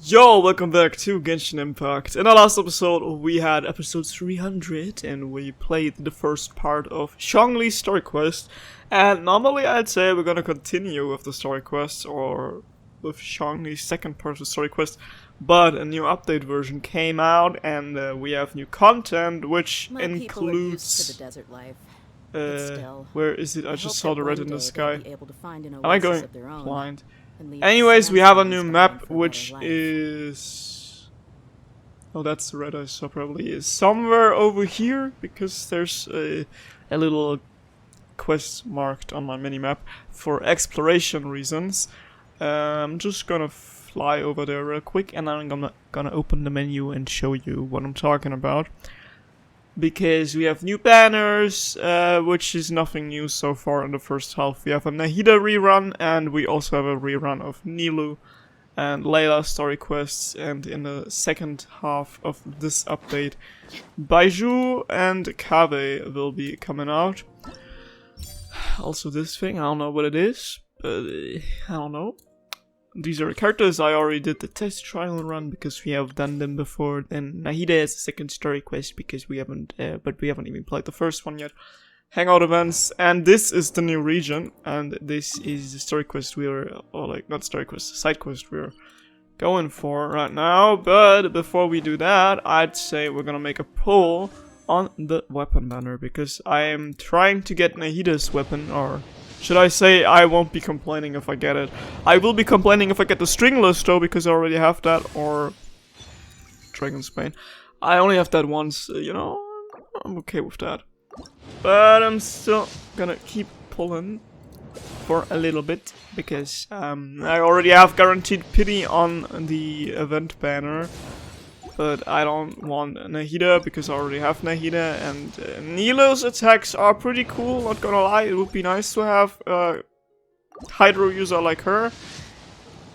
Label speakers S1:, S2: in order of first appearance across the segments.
S1: Yo, welcome back to Genshin Impact. In our last episode, we had episode 300, and we played the first part of Zhongli's story quest. And normally I'd say we're gonna continue with the story quest, or with Zhongli's second part of the story quest. But a new update version came out, and we have new content, which includes...
S2: to the desert life.
S1: Where is it? I just saw the red in the sky.
S2: Am
S1: Am I going blind? Anyways, we have a new map, which is... Oh, that's the red I saw probably. Is somewhere over here, because there's a little quest marked on my minimap for exploration reasons. I'm just gonna fly over there real quick, and I'm gonna open the menu and show you what I'm talking about. Because we have new banners, which is nothing new so far in the first half. We have a Nahida rerun, and we also have a rerun of Nilou and Layla story quests. And in the second half of this update, Baiju and Kaveh will be coming out. Also this thing, I don't know what it is, but I don't know. These are the characters. I already did the test trial run because we have done them before. Then Nahida is the second story quest because we haven't, but we haven't even played the first one yet. Hangout events, and this is the new region, and this is the story quest we are, or like not story quest, side quest we're going for right now. But before we do that, I'd say we're gonna make a poll on the weapon banner because I am trying to get Nahida's weapon, or should I say I won't be complaining if I get it. I will be complaining if I get the stringless though, because I already have that, or Dragon's Bane. I only have that once, you know, I'm okay with that. But I'm still gonna keep pulling for a little bit, because I already have guaranteed pity on the event banner. But I don't want Nahida because I already have Nahida, and Nilou's attacks are pretty cool, not gonna lie. It would be nice to have a Hydro user like her,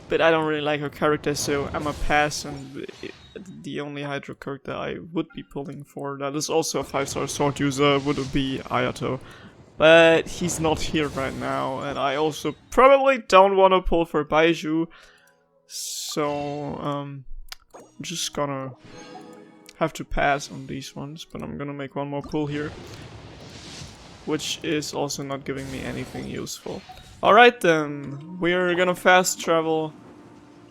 S1: but I don't really like her character, so I'm a pass, and the only Hydro character I would be pulling for that is also a 5-star sword user would be Ayato. But he's not here right now, and I also probably don't want to pull for Baiju, so I'm just gonna have to pass on these ones, but I'm gonna make one more pull here, which is also not giving me anything useful. Alright then, we're gonna fast travel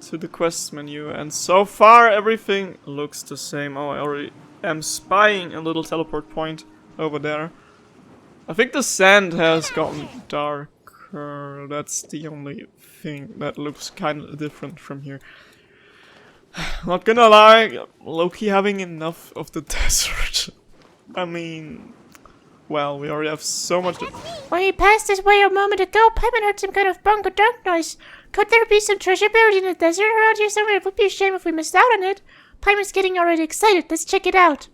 S1: to the quest menu, and so far everything looks the same. Oh, I already am spying a little teleport point over there. I think the sand has gotten darker, that's the only thing that looks kind of different from here. Not gonna lie, low-key having enough of the desert. I mean, well, we already have so much.
S3: When you passed this way a moment ago, Paimon heard some kind of bunga dunk noise. Could there be some treasure buried in the desert around here somewhere? It would be a shame if we missed out on it. Paimon's getting already excited. Let's check it out.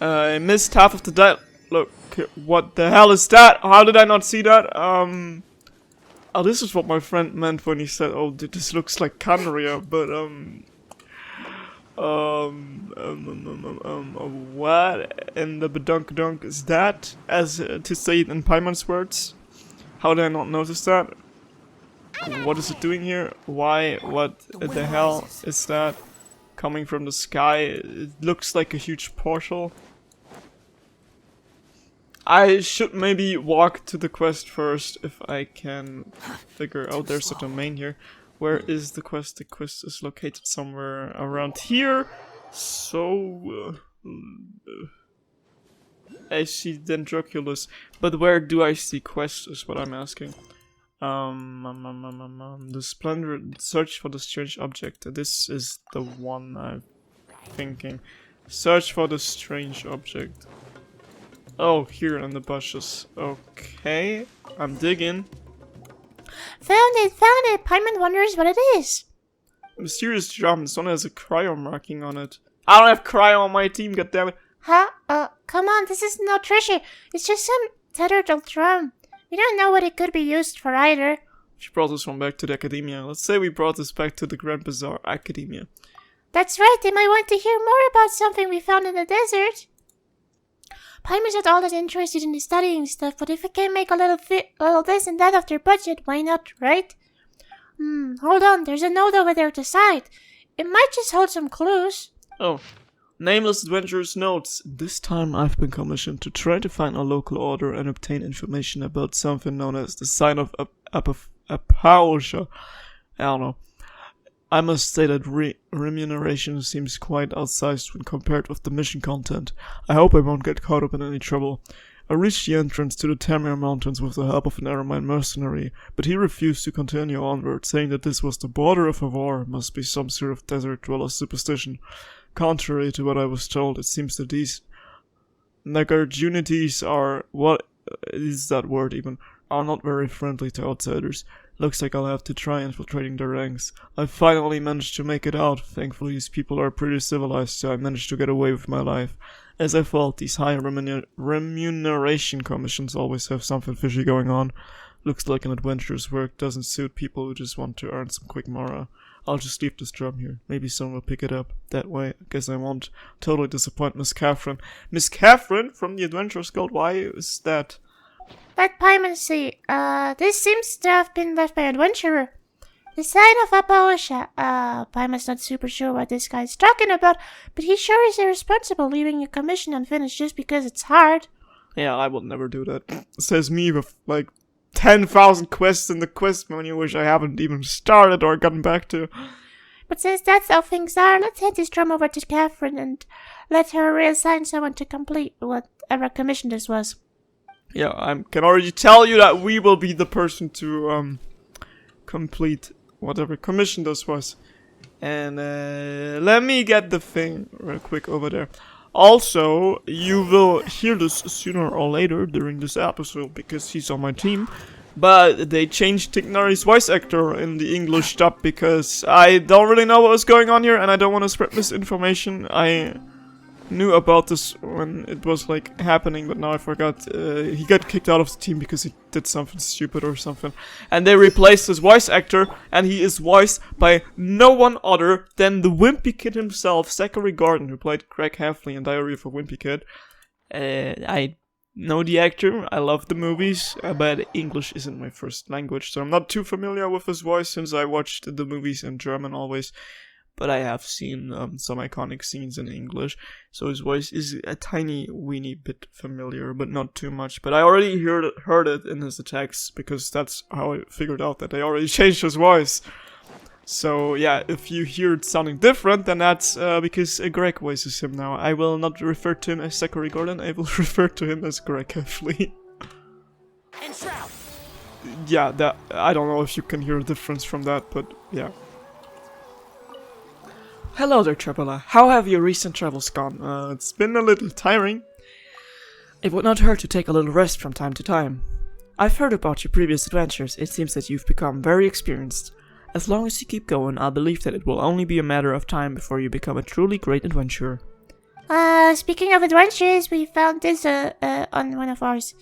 S1: I missed half of the dial. Look, what the hell is that? How did I not see that? Oh, this is what my friend meant when he said, "Oh, this looks like Canria," but what in the badunk is that? As to say it in Paimon's words. How did I not notice that? What is it doing here? Why? What the hell is that coming from the sky? It looks like a huge portal. I should maybe walk to the quest first if I can figure out. There's a domain here. Where is the quest? The quest is located somewhere around here. So I see Dendroculus, but where do I see quests is what I'm asking. The Splendor, search for the strange object. This is the one I'm thinking. Search for the strange object. Oh, here in the bushes. Okay, I'm digging.
S3: Found it! Paimon wonders what it is.
S1: Mysterious drum. This one has a cryo marking on it. I don't have cryo on my team, goddammit.
S3: Huh? Come on, this is no treasure. It's just some tethered old drum. We don't know what it could be used for either.
S1: She brought this one back to the academia. Let's say we brought this back to the Grand Bazaar Academia.
S3: That's right, they might want to hear more about something we found in the desert. Paimon's not all that interested in the studying stuff, but if we can make a little this and that of their budget, why not, right? Hold on, there's a note over there at the side. It might just hold some clues.
S1: Oh. Nameless Adventurer's Notes. This time I've been commissioned to try to find a local order and obtain information about something known as the Sign of Apaosha. I don't know. I must say that remuneration seems quite outsized when compared with the mission content. I hope I won't get caught up in any trouble. I reached the entrance to the Tamir Mountains with the help of an Aramine mercenary, but he refused to continue onward, saying that this was the border of a war, must be some sort of desert dweller's superstition. Contrary to what I was told, it seems that these Nagarjunities are, what is that word even, are not very friendly to outsiders. Looks like I'll have to try infiltrating their ranks. I finally managed to make it out. Thankfully these people are pretty civilized, so I managed to get away with my life. As I thought, these high remuneration commissions always have something fishy going on. Looks like an adventurer's work doesn't suit people who just want to earn some quick mora. I'll just leave this drum here. Maybe someone will pick it up. That way, I guess I won't totally disappoint Miss Catherine. Miss Catherine from the Adventurer's Guild, why is that?
S3: Let Paimon see. This seems to have been left by an adventurer. The Sign of Apaosha. Paimon's not super sure what this guy's talking about, but he sure is irresponsible leaving your commission unfinished just because it's hard.
S1: Yeah, I would never do that. Says me with, like, 10,000 quests in the quest menu which I haven't even started or gotten back to.
S3: But since that's how things are, let's hand this drum over to Catherine and let her reassign someone to complete whatever commission this was.
S1: Yeah, I can already tell you that we will be the person to complete whatever commission this was. And let me get the thing real quick over there. Also, you will hear this sooner or later during this episode because he's on my team. But they changed Tignari's voice actor in the English dub because I don't really know what was going on here and I don't want to spread misinformation. I knew about this when it was like happening, but now I forgot. He got kicked out of the team because he did something stupid or something. And they replaced his voice actor, and he is voiced by no one other than the Wimpy Kid himself, Zachary Gordon, who played Craig Hafley in Diary of a Wimpy Kid. I know the actor, I love the movies, but English isn't my first language, so I'm not too familiar with his voice since I watched the movies in German always. But I have seen some iconic scenes in English, so his voice is a tiny weeny bit familiar, but not too much. But I already heard it in his attacks, because that's how I figured out that they already changed his voice. So yeah, if you hear it sounding different, then that's because Greg voices him now. I will not refer to him as Zachary Gordon, I will refer to him as Greg Heffley. Yeah, that I don't know if you can hear a difference from that, but yeah. Hello there, traveler. How have your recent travels gone? It's been a little tiring. It would not hurt to take a little rest from time to time. I've heard about your previous adventures. It seems that you've become very experienced. As long as you keep going, I believe that it will only be a matter of time before you become a truly great adventurer.
S3: Speaking of adventures, we found this, on one of ours.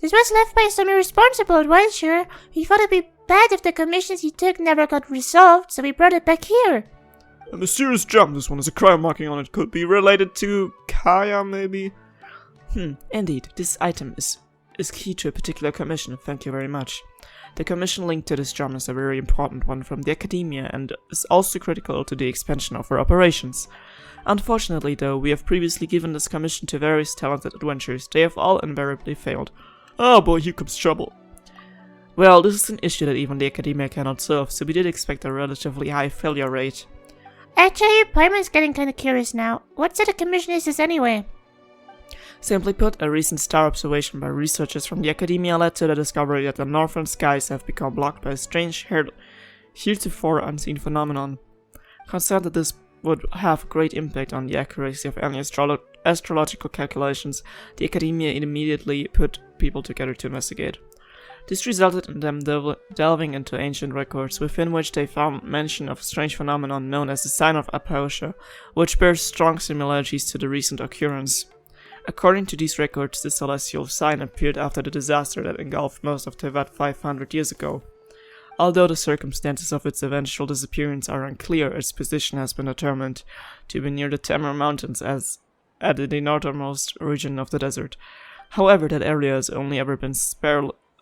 S3: This was left by some irresponsible adventurer. He thought it'd be bad if the commissions he took never got resolved, so we brought it back here.
S1: A mysterious gem. This one has a cryo marking on it. Could be related to Kaya, maybe? Indeed. This item is key to a particular commission. Thank you very much. The commission linked to this gem is a very important one from the Academia and is also critical to the expansion of our operations. Unfortunately, though, we have previously given this commission to various talented adventurers. They have all invariably failed. Oh boy, here comes trouble. Well, this is an issue that even the Academia cannot solve, so we did expect a relatively high failure rate.
S3: Actually, Paimon's getting kinda curious now. What sort of commission is this anyway?
S1: Simply put, a recent star observation by researchers from the Academia led to the discovery that the northern skies have become blocked by a strange, heretofore unseen phenomenon. Concerned that this would have a great impact on the accuracy of any astrological calculations, the Academia immediately put people together to investigate. This resulted in them delving into ancient records, within which they found mention of a strange phenomenon known as the Sign of Apaosha, which bears strong similarities to the recent occurrence. According to these records, the celestial sign appeared after the disaster that engulfed most of Teyvat 500 years ago. Although the circumstances of its eventual disappearance are unclear, its position has been determined to be near the Tamir Mountains as at the northernmost region of the desert. However, that area has only ever been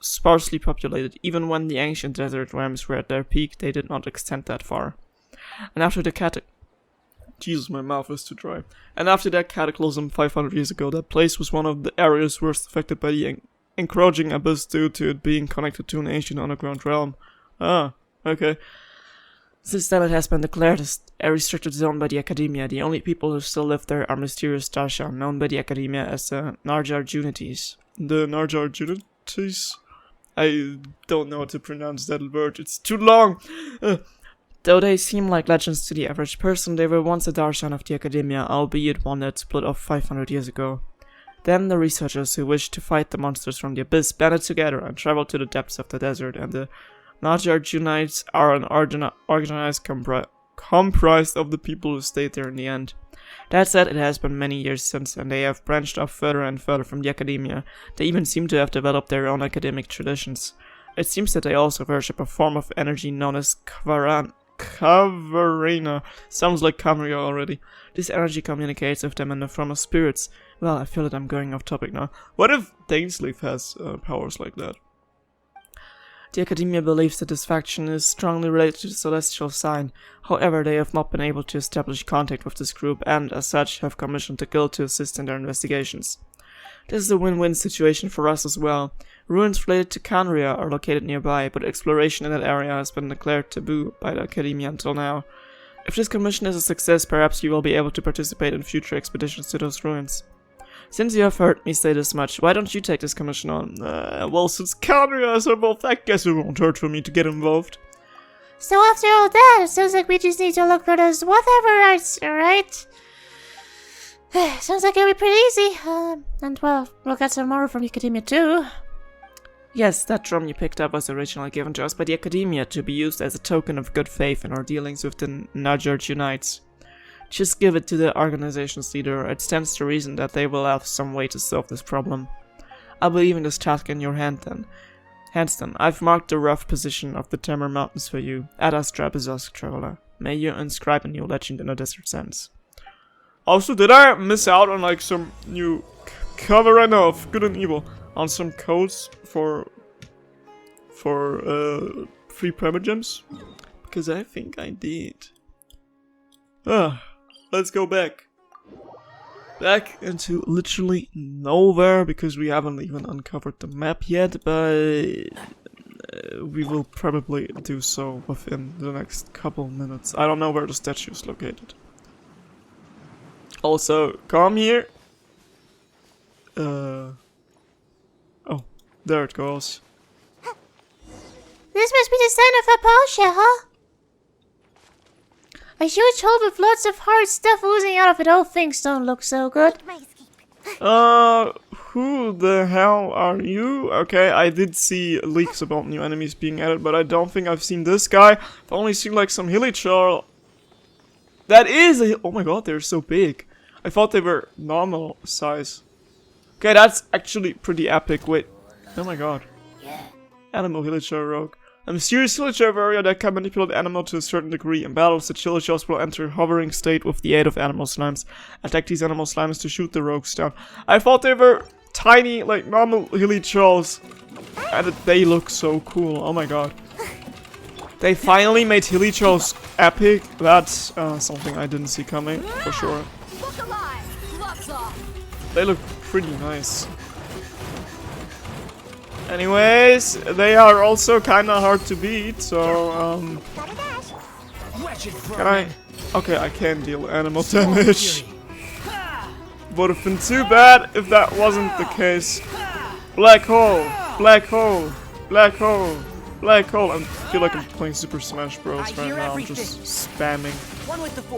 S1: sparsely populated. Even when the ancient desert realms were at their peak, they did not extend that far. And after the Jesus, my mouth is too dry. And after that cataclysm 500 years ago, that place was one of the areas worst affected by the encroaching abyss due to it being connected to an ancient underground realm. Ah, okay. Since then it has been declared as a restricted zone by the Academia. The only people who still live there are mysterious Darshan, known by the Academia as the Narjar-Junities. The Narjar-Junities? I don't know how to pronounce that word, it's too long! Though they seem like legends to the average person, they were once a Darshan of the Academia, albeit one that split off 500 years ago. Then the researchers who wished to fight the monsters from the abyss banded together and traveled to the depths of the desert, and the Narjar-Junites are an organized comprised of the people who stayed there in the end. That said, it has been many years since, and they have branched off further and further from the Academia. They even seem to have developed their own academic traditions. It seems that they also worship a form of energy known as Kavarena. Sounds like Kamaria already. This energy communicates with them in the form of spirits. Well, I feel that I'm going off topic now. What if Dainsleif has powers like that? The Academia believes that this faction is strongly related to the Celestial Sign. However, they have not been able to establish contact with this group and, as such, have commissioned the Guild to assist in their investigations. This is a win-win situation for us as well. Ruins related to Khaenri'ah are located nearby, but exploration in that area has been declared taboo by the Academia until now. If this commission is a success, perhaps you will be able to participate in future expeditions to those ruins. Since you have heard me say this much, why don't you take this commission on? Well, since Khaenri'ah is involved, I guess it won't hurt for me to get involved.
S3: So after all that, it sounds like we just need to look for those whatever rights, alright? Sounds like it'll be pretty easy. And well, we'll get some more from the Academia too.
S1: Yes, that drum you picked up was originally given to us by the Academia to be used as a token of good faith in our dealings with the Narjar-Junites. Just give it to the organization's leader. It stands to reason that they will have some way to solve this problem. I'll be leaving this task in your hands then. I've marked the rough position of the Temur Mountains for you. Adas Trapezosk, traveler. May you inscribe a new legend in the desert sands. Also, did I miss out on like some new cover right now of Good and Evil? On some codes for free Primogems? Because I think I did. Let's go back. Back into literally nowhere, because we haven't even uncovered the map yet, but we will probably do so within the next couple minutes. I don't know where the statue is located. Also, come here. Oh, there it goes.
S3: This must be the sign of Apollo, huh? A huge hole with lots of hard stuff oozing out of it. Oh, things don't look so good.
S1: Who the hell are you? Okay, I did see leaks about new enemies being added, but I don't think I've seen this guy. I've only seen like some Hilichurl. That is a... Oh my god, they're so big. I thought they were normal size. Okay, that's actually pretty epic. Wait. Oh my god. Animal Hilichurl Rogue. A mysterious Hilichurl warrior that can manipulate animals to a certain degree. In battles, the Hilichurls will enter a hovering state with the aid of animal slimes. Attack these animal slimes to shoot the rogues down. I thought they were tiny, like normal Hilichurls. And they look so cool. Oh my god. They finally made Hilichurls epic. That's something I didn't see coming, for sure. They look pretty nice. Anyways, they are also kinda hard to beat, so, can I... Okay, I can deal animal damage. Would have been too bad if that wasn't the case. Black hole! Black hole! Black hole! Black hole! I feel like I'm playing Super Smash Bros. Right now, I'm just spamming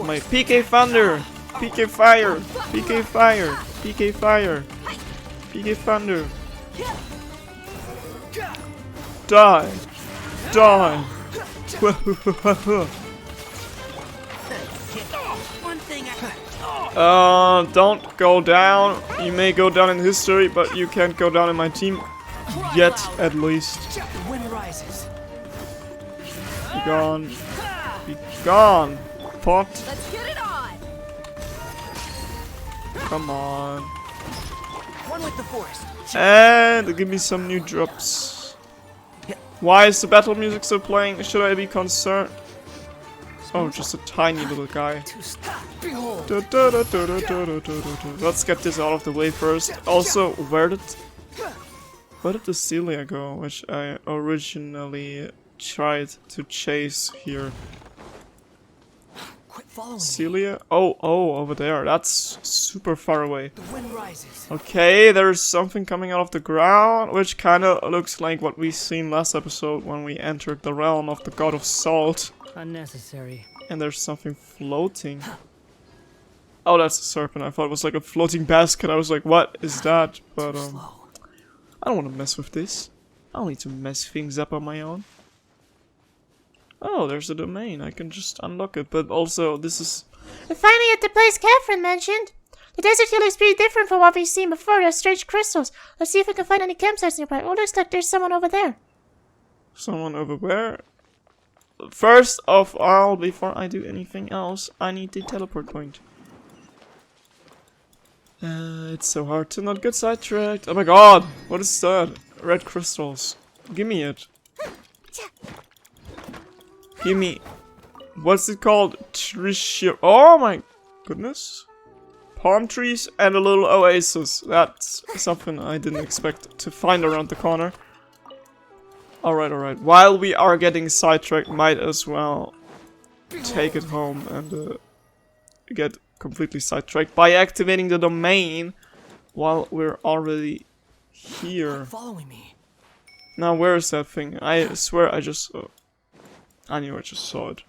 S1: my PK Thunder! PK Fire! PK Fire! PK Fire! PK Thunder! Die! Die! Don't go down. You may go down in history, but you can't go down in my team. Yet, at least. Be gone. Be gone, pot. Come on. And give me some new drops. Why is the battle music still playing? Should I be concerned? Oh, just a tiny little guy. Let's get this out of the way first. Also, where did the Celia go, which I originally tried to chase here? Celia? Oh, over there. That's super far away. Okay, there's something coming out of the ground, which kind of looks like what we seen last episode when we entered the realm of the god of salt.
S2: Unnecessary.
S1: And there's something floating. Oh, that's a serpent. I thought it was like a floating basket. I was like, what is that? But I don't want to mess with this. I don't need to mess things up on my own. Oh, there's a domain. I can just unlock it. But also, this is...
S3: We're finally at the place Catherine mentioned. The desert here looks pretty different from what we've seen before. There's strange crystals. Let's see if we can find any campsites nearby. Oh, looks like there's someone over there.
S1: Someone over where? First of all, before I do anything else, I need the teleport point. It's so hard to not get sidetracked. Oh my god! What is that? Red crystals. Give me it. Give me... What's it called? Treasure. Oh my goodness. Palm trees and a little oasis. That's something I didn't expect to find around the corner. Alright. While we are getting sidetracked, might as well take it home and get completely sidetracked by activating the domain while we're already here.
S2: Following me.
S1: Now, where is that thing? I swear I just... I knew I just saw it.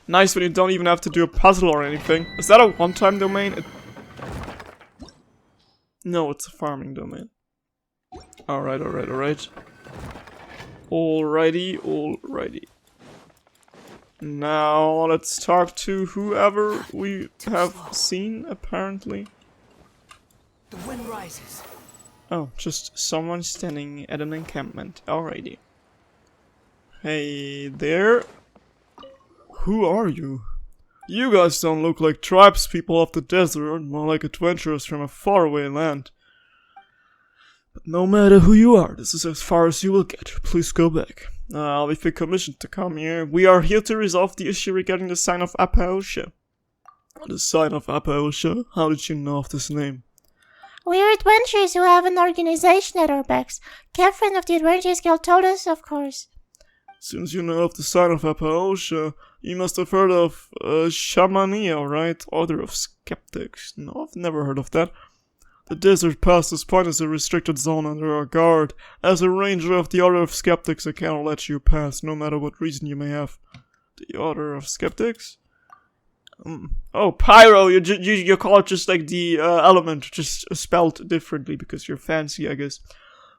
S1: Nice when you don't even have to do a puzzle or anything. Is that a one-time domain? No, it's a farming domain. Alright. Alrighty. Now, let's talk to whoever we have seen, apparently.
S2: The wind rises.
S1: Oh, just someone standing at an encampment. Alrighty. Hey there. Who are you? You guys don't look like tribespeople of the desert, more like adventurers from a faraway land. But no matter who you are, this is as far as you will get. Please go back. I'll be commissioned to come here. We are here to resolve the issue regarding the sign of Apaosha. The sign of Apaosha? How did you know of this name?
S3: We're adventurers who have an organization at our backs. Catherine of the Adventurers Guild told us, of course.
S1: Since you know of the sign of Apaosha, you must have heard of Shamania, right? Order of Skeptics. No, I've never heard of that. The desert past this point is a restricted zone under our guard. As a ranger of the Order of Skeptics, I cannot let you pass, no matter what reason you may have. The Order of Skeptics? Oh, Pyro! You call it just like the element, just spelled differently because you're fancy, I guess.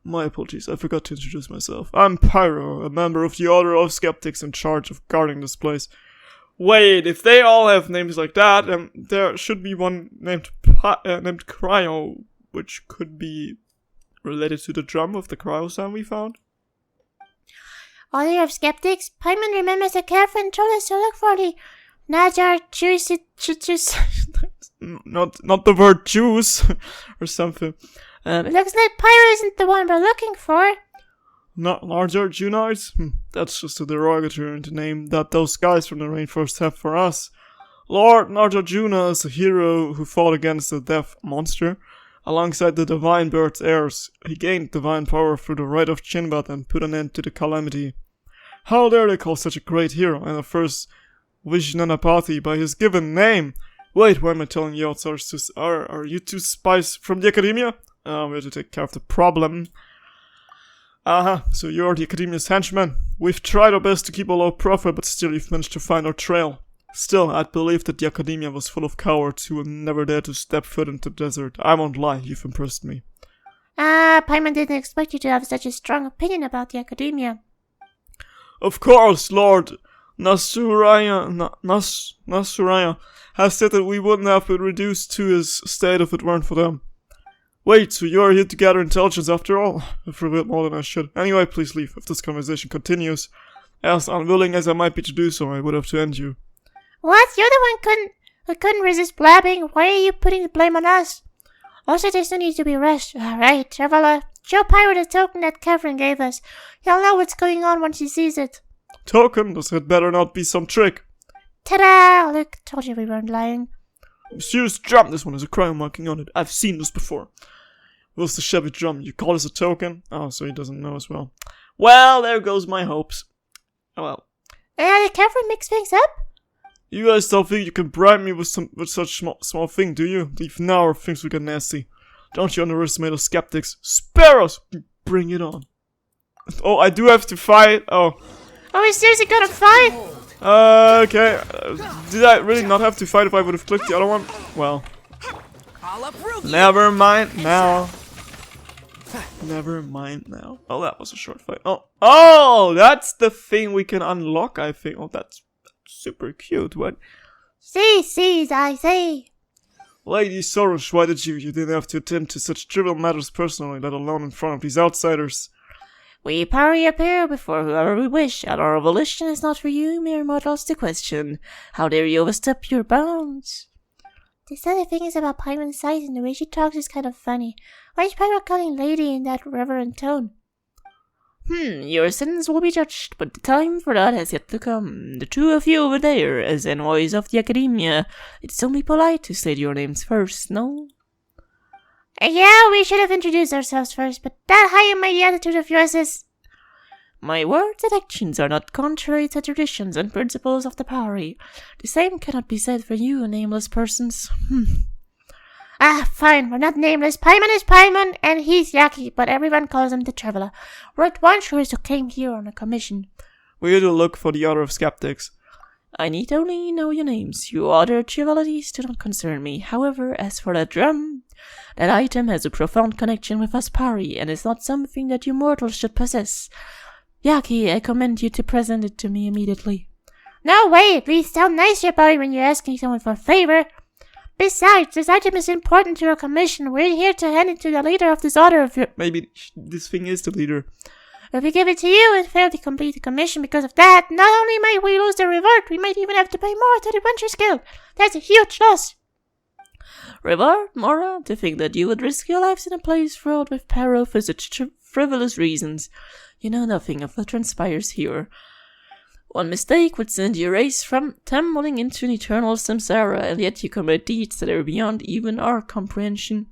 S1: My apologies, I forgot to introduce myself. I'm Pyro, a member of the Order of Skeptics in charge of guarding this place. Wait, if they all have names like that, there should be one named Cryo, which could be related to the drum of the cryo sound we found.
S3: Order of Skeptics? Paimon remembers that Catherine told us to look for the Najar juice.
S1: Not the word juice or something.
S3: Looks like Pyro isn't the one we're looking for.
S1: Not larger Junites? That's just a derogatory name that those guys from the rainforest have for us. Lord Narjuna is a hero who fought against the death monster. Alongside the divine bird's heirs, he gained divine power through the rite of Chinbat and put an end to the calamity. How dare they call such a great hero and a first Vishnanapati by his given name? Wait, why am I telling you outsiders? Are you two spies from the academia? We have to take care of the problem. So you're the Academia's henchman. We've tried our best to keep a low profile, but still you've managed to find our trail. Still, I'd believe that the Academia was full of cowards who would never dare to step foot into the desert. I won't lie, you've impressed me.
S3: Paimon didn't expect you to have such a strong opinion about the Academia.
S1: Of course, Lord Nasuraya has said that we wouldn't have been reduced to his state if it weren't for them. Wait, so you're here to gather intelligence after all? For a bit more than I should. Anyway, please leave. If this conversation continues, as unwilling as I might be to do so, I would have to end you.
S3: What? You're the one who couldn't resist blabbing. Why are you putting the blame on us? Also, there's no need to be rushed. Alright, traveler, Show Pirate the token that Catherine gave us. He'll know what's going on once he sees it.
S1: Token? This had better not be some trick.
S3: Ta-da! Look, told you we weren't lying.
S1: Monsieur's drum. This one has a crown marking on it. I've seen this before. What's the Chevy drum? You call this a token? Oh, so he doesn't know as well. Well, there goes my hopes. Oh well.
S3: Did Catherine mix things up?
S1: You guys don't think you can bribe me with such small thing, do you? Even now or things will get nasty. Don't you underestimate us skeptics. Sparrows! Bring it on. Oh, I do have to fight. Oh.
S3: Are we seriously gonna fight?
S1: Okay. Did I really not have to fight if I would have clicked the other one? Well. Never mind now. Never mind now. Oh, that was a short fight. Oh, that's the thing we can unlock, I think. Oh, that's super cute. What?
S3: See, I say.
S1: Lady Soros, why did you? You didn't have to attend to such trivial matters personally, let alone in front of these outsiders.
S4: We parry appear before whoever we wish, and our volition is not for you, mere mortals, to question. How dare you overstep your bounds?
S3: This other thing is about Paimon's size, and the way she talks is kind of funny. Why is Paimon calling lady in that reverent tone?
S4: Your sins will be judged, but the time for that has yet to come. The two of you over there, as envoys of the Academia, it's only polite to state your names first, no?
S3: Yeah, we should have introduced ourselves first, but that high and mighty attitude of yours is...
S4: My words and actions are not contrary to traditions and principles of the party. The same cannot be said for you, nameless persons.
S3: Fine, we're not nameless. Paimon is Paimon, and he's Yaki, but everyone calls him the Traveler. We're adventurers who came here on a commission.
S1: We're here to look for the Order of Skeptics.
S4: I need only know your names. Your other trivialities do not concern me. However, as for that drum, that item has a profound connection with us pari, and is not something that you mortals should possess. Yaki, I commend you to present it to me immediately.
S3: No way, please sound nice here, buddy, when you're asking someone for a favor. Besides, this item is important to our commission. We're here to hand it to the leader of this order of your...
S1: Maybe this thing is the leader.
S3: If we give it to you and fail to complete the commission because of that, not only might we lose the reward, we might even have to pay more to the Adventurers Guild. That's a huge loss.
S4: Reward, Mora? To think that you would risk your lives in a place fraught with peril for such frivolous reasons. You know nothing of what transpires here. One mistake would send your race from tumbling into an eternal samsara, and yet you commit deeds that are beyond even our comprehension.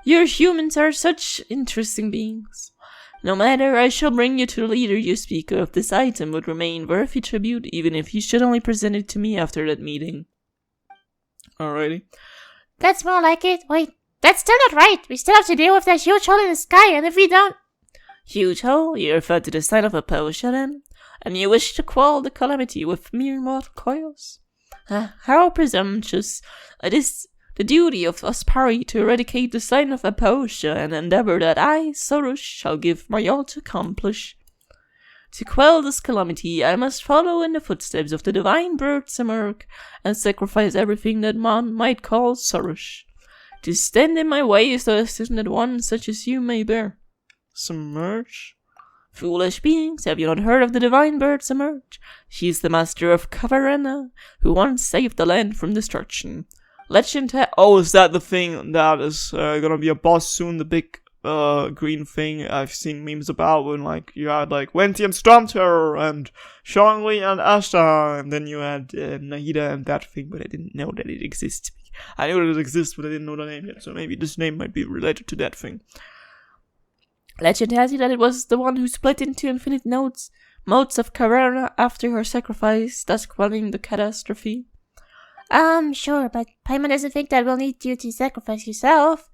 S4: Your humans are such interesting beings. No matter, I shall bring you to the leader you speak of. This item would remain worthy tribute, even if you should only present it to me after that meeting.
S1: Alrighty.
S3: That's more like it. Wait, that's still not right. We still have to deal with that huge hole in the sky, and if we don't...
S4: Huge hole? You refer to the sign of a potion, then? And you wish to quell the calamity with mere mortal coils? How presumptuous! It is the duty of us pari to eradicate the sign of Apostia, an endeavor that I, Soros, shall give my all to accomplish. To quell this calamity, I must follow in the footsteps of the divine bird Samark, and sacrifice everything that man might call Soros. To stand in my way is the sin that one such as you may bear.
S1: Submerge?
S4: Foolish beings, have you not heard of the divine bird Submerge? She is the master of Kavarena, who once saved the land from destruction. Legend
S1: Oh, is that the thing that is gonna be a boss soon? The big green thing I've seen memes about when like you had like Wenty and Storm Terror and Shangli and Ashta, and then you had Nahida and that thing, but I didn't know that it exists. I knew that it exists, but I didn't know the name yet, so maybe this name might be related to that thing.
S4: Legend has it that it was the one who split into infinite modes of Kavarena after her sacrifice, thus quelling the catastrophe.
S3: Sure, but Paimon doesn't think that we'll need you to sacrifice yourself.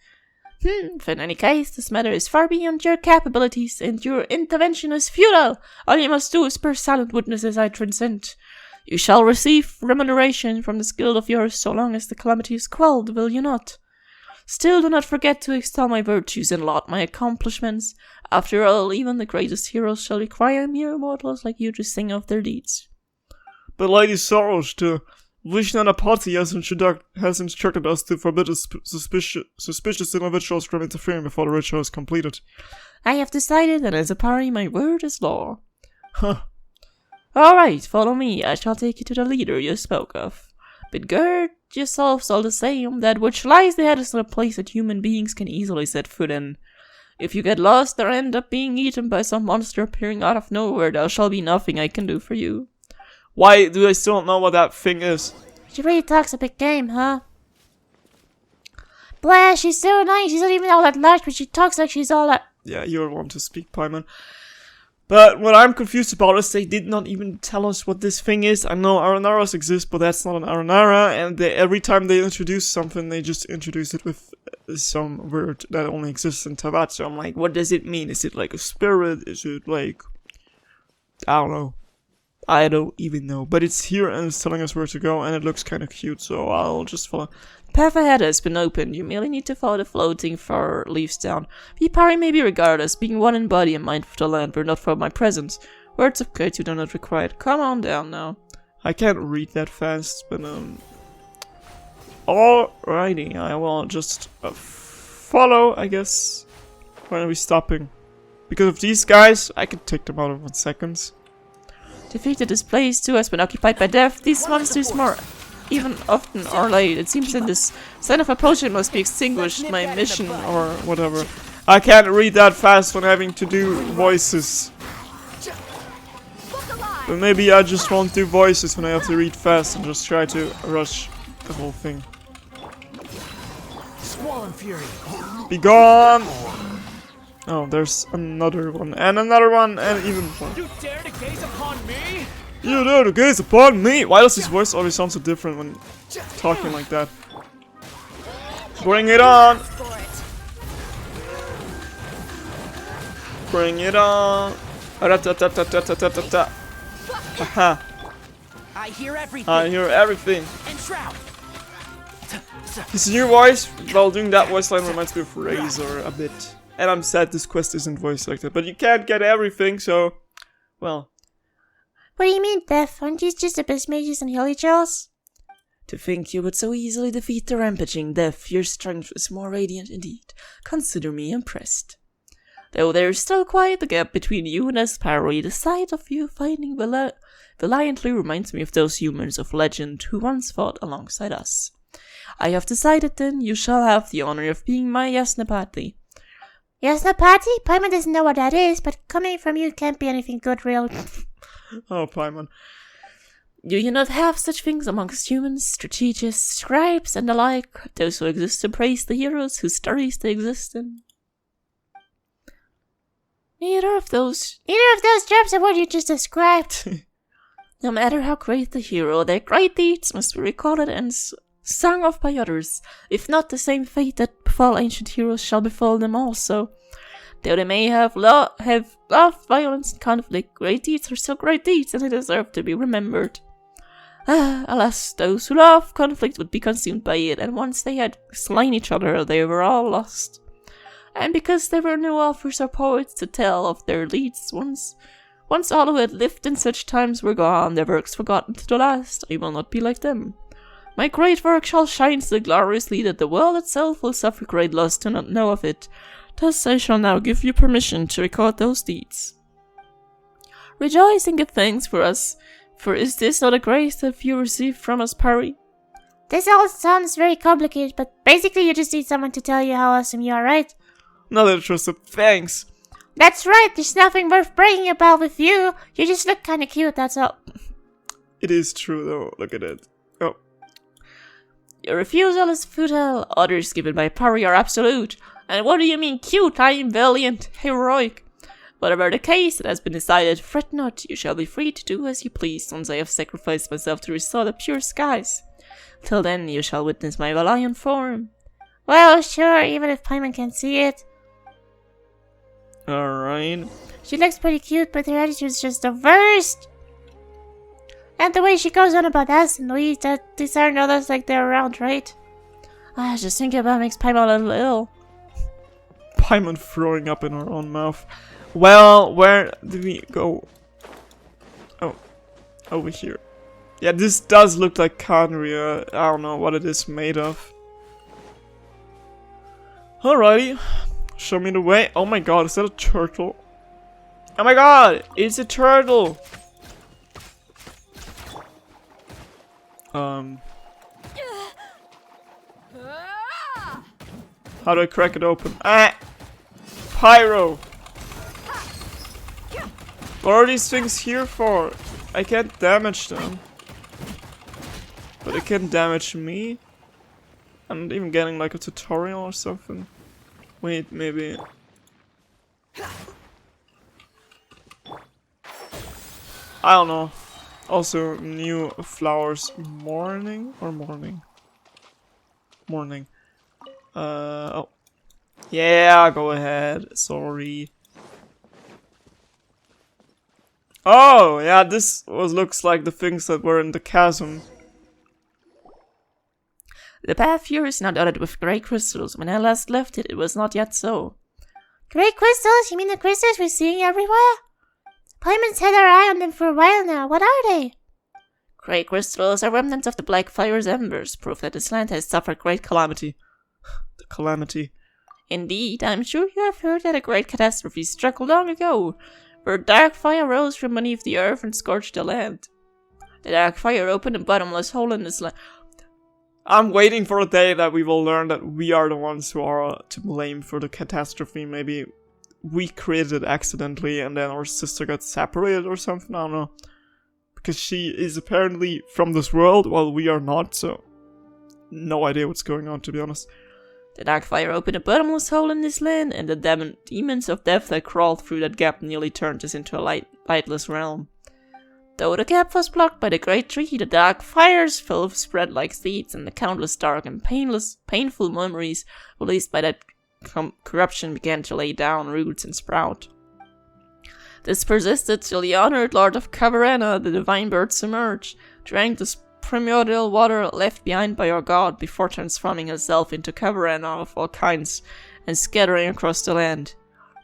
S4: In any case, this matter is far beyond your capabilities, and your intervention is futile. All you must do is bear silent witness as I transcend. You shall receive remuneration from this guild of yours so long as the calamity is quelled, will you not? Still, do not forget to extol my virtues and laud my accomplishments. After all, even the greatest heroes shall require mere mortals like you to sing of their deeds.
S1: But Lady Soros, the Vishnanapati has instructed us to forbid suspicious individuals from interfering before the ritual is completed.
S4: I have decided, and as a pari, my word is law.
S1: Huh.
S4: Alright, follow me. I shall take you to the leader you spoke of. But gird yourselves all the same, that which lies ahead is not a place that human beings can easily set foot in. If you get lost or end up being eaten by some monster appearing out of nowhere, there shall be nothing I can do for you.
S1: Why do I still not know what that thing is?
S3: She really talks a big game, huh? Blah, she's so annoying. She's not even all that large, but she talks like she's all that.
S1: Yeah, you're the one to speak, Paimon. But what I'm confused about is they did not even tell us what this thing is. I know Arenaras exist, but that's not an Arenara, and every time they introduce something, they just introduce it with some word that only exists in Teyvat. So I'm like, what does it mean? Is it like a spirit? Is it like... I don't know. I don't even know. But it's here and it's telling us where to go, and it looks kind of cute, so I'll just follow.
S4: Path ahead has been opened. You merely need to follow the floating far leaves down. Vipari may be regarded as being one in body and mind for the land, but not for my presence. Words of gratitude are not required. Come on down now.
S1: I can't read that fast, but alrighty, I will just follow, I guess. When are we stopping? Because of these guys, I can take them out in 1 second.
S4: Defeated this place too has been occupied by death. These monsters more even often are late. It seems that this sign of approach must be extinguished. My mission
S1: Or whatever. I can't read that fast when having to do voices. But maybe I just won't do voices when I have to read fast and just try to rush the whole thing.
S2: Squall and Fury.
S1: Be gone! Oh, there's another one, and another one, and even one.
S2: You dare to gaze upon me?
S1: You dare to gaze upon me! Why does his voice always sound so different when talking like that? Bring it on! Bring it on! Haha.
S2: I hear everything.
S1: I hear everything.
S2: And Shroud.
S1: His new voice, well, doing that voice line reminds me of Razor a bit. And I'm sad this quest isn't voiced like that, but you can't get everything, so... Well...
S3: What do you mean, Death? Aren't you just abyss mages and hilly jells?
S4: To think you would so easily defeat the rampaging Death, your strength is more radiant indeed. Consider me impressed. Though there is still quite a gap between you and Aspari, the sight of you fighting valiantly reminds me of those humans of legend who once fought alongside us. I have decided then you shall have the honor of being my Yasnapati.
S3: Yasnapati? Paimon doesn't know what that is, but coming from you can't be anything good, real.
S1: Oh, Paimon.
S4: Do you not have such things amongst humans, strategists, scribes, and the like, those who exist to praise the heroes whose stories they exist in? Neither of those
S3: jobs are what you just described.
S4: No matter how great the hero, their great deeds must be recorded and sung of by others. If not, the same fate that befall ancient heroes shall befall them also. Though they may have loved violence and conflict, great deeds are still great deeds, and they deserve to be remembered. Alas, those who love conflict would be consumed by it, and once they had slain each other, they were all lost. And because there were no authors or poets to tell of their deeds, once all who had lived in such times were gone, their works forgotten to the last, I will not be like them. My great work shall shine so gloriously that the world itself will suffer great loss to not know of it. Thus I shall now give you permission to record those deeds. Rejoice and give thanks for us, for is this not a grace that you received from us, Pari?
S3: This all sounds very complicated, but basically you just need someone to tell you how awesome you are, right?
S1: Not interested, thanks.
S3: That's right, there's nothing worth bragging about with you. You just look kinda cute, that's all.
S1: It is true though, look at it. Oh.
S4: Your refusal is futile, orders given by Pari are absolute. And what do you mean cute? I am valiant, heroic. Whatever the case, it has been decided, fret not, you shall be free to do as you please once I have sacrificed myself to restore the pure skies. Till then, you shall witness my valiant form.
S3: Well, sure, even if Paimon can't see it.
S1: Alright.
S3: She looks pretty cute, but her attitude's just the worst. And the way she goes on about us and we, that these aren't others like they're around, right?
S4: Just thinking about it makes Paimon a little ill.
S1: Paimon throwing up in her own mouth. Well, where do we go? Oh, over here. Yeah, this does look like Khaenri'ah. I don't know what it is made of. Alrighty, show me the way. Oh my god, is that a turtle? Oh my god, it's a turtle! How do I crack it open? Ah! pyro. What are these things here for? I can't damage them. But they can damage me. I'm not even getting like a tutorial or something. Wait, maybe. I don't know. Also, new flowers. Morning or morning? Morning. Oh. Yeah, go ahead. Sorry. Oh, yeah, this looks like the things that were in the chasm.
S4: The path here is now dotted with grey crystals. When I last left it, it was not yet so.
S3: Grey crystals? You mean the crystals we're seeing everywhere? Paimon's had our eye on them for a while now. What are they?
S4: Grey crystals are remnants of the Black Fire's embers, proof that this land has suffered great calamity.
S1: The calamity.
S4: Indeed, I'm sure you have heard that a great catastrophe struck long ago, where dark fire rose from beneath the earth and scorched the land. The dark fire opened a bottomless hole in this land.
S1: I'm waiting for a day that we will learn that we are the ones who are to blame for the catastrophe. Maybe we created it accidentally and then our sister got separated or something, I don't know. Because she is apparently from this world while we are not, so no idea what's going on, to be honest.
S4: The dark fire opened a bottomless hole in this land, and the demons of death that crawled through that gap nearly turned us into a lightless realm. Though the gap was blocked by the great tree, the dark fire's filth spread like seeds, and the countless dark and painful memories released by that corruption began to lay down roots and sprout. This persisted till the honored Lord of Caverna, the divine bird, emerged, drank the primordial water left behind by our god before transforming himself into Caverna of all kinds and scattering across the land.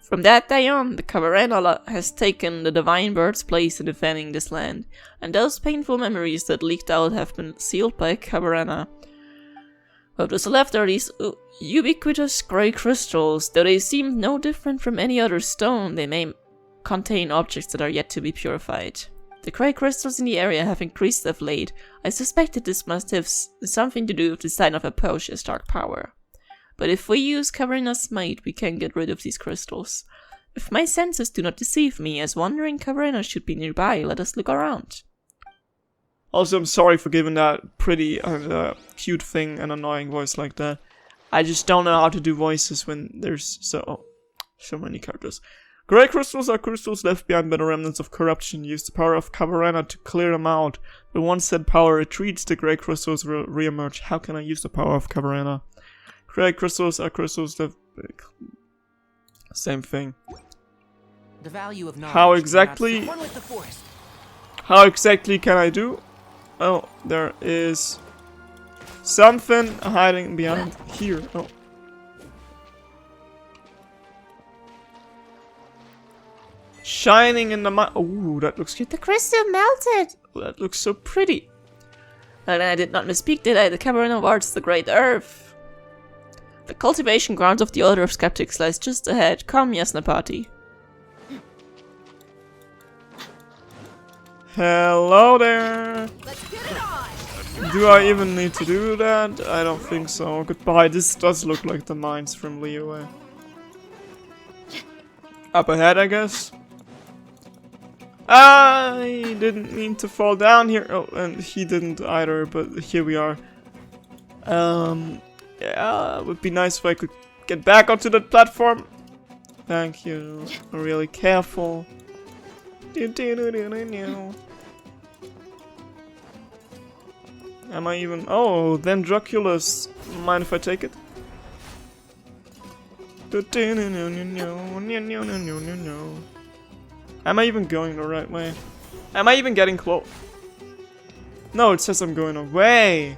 S4: From that day on, the Caverna has taken the divine bird's place in defending this land, and those painful memories that leaked out have been sealed by Caverna. What was left are these ubiquitous grey crystals. Though they seem no different from any other stone, they may contain objects that are yet to be purified. The grey crystals in the area have increased of late. I suspected this must have something to do with the sign of Aposia's dark power. But if we use Caverna's might, we can get rid of these crystals. If my senses do not deceive me, as wandering Caverna should be nearby, let us look around.
S1: Also, I'm sorry for giving that pretty and cute thing an annoying voice like that. I just don't know how to do voices when there's so many characters. Grey crystals are crystals left behind by the remnants of corruption. Use the power of Caverna to clear them out. But once said power retreats, the grey crystals will re-emerge. How can I use the power of Caverna? Grey crystals are crystals that... Same thing.
S2: The value of knowledge.
S1: How exactly...
S2: One with the forest.
S1: How exactly can I do? Oh, there is... something hiding behind here. Oh. Shining in the ooh, that looks cute.
S3: The crystal melted.
S1: Oh, that looks so pretty.
S4: And I did not misspeak, did I? The Caverna wards the great earth. The cultivation grounds of the Order of Skeptics lies just ahead. Come, Yasnapati.
S1: Hello there.
S5: Let's get it on.
S1: Do I even need to do that? I don't think so. Goodbye. This does look like the mines from Liyue. Up ahead, I guess. I didn't mean to fall down here. Oh, and he didn't either, but here we are. Yeah, it would be nice if I could get back onto that platform. Thank you. I'm really careful. Am I even... Oh, then Dracula's. Mind if I take it? Am I even going the right way? Am I even getting close? No, it says I'm going away.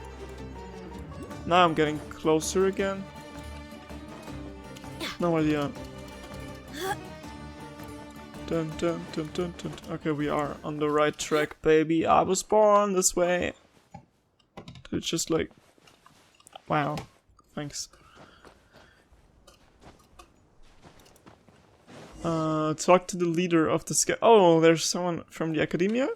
S1: Now I'm getting closer again. No idea. Dun, dun, dun, dun, dun. Okay, we are on the right track, baby. I was born this way. It's just like... Wow. Thanks. Talk to the leader of the sky. Oh, there's someone from the academia?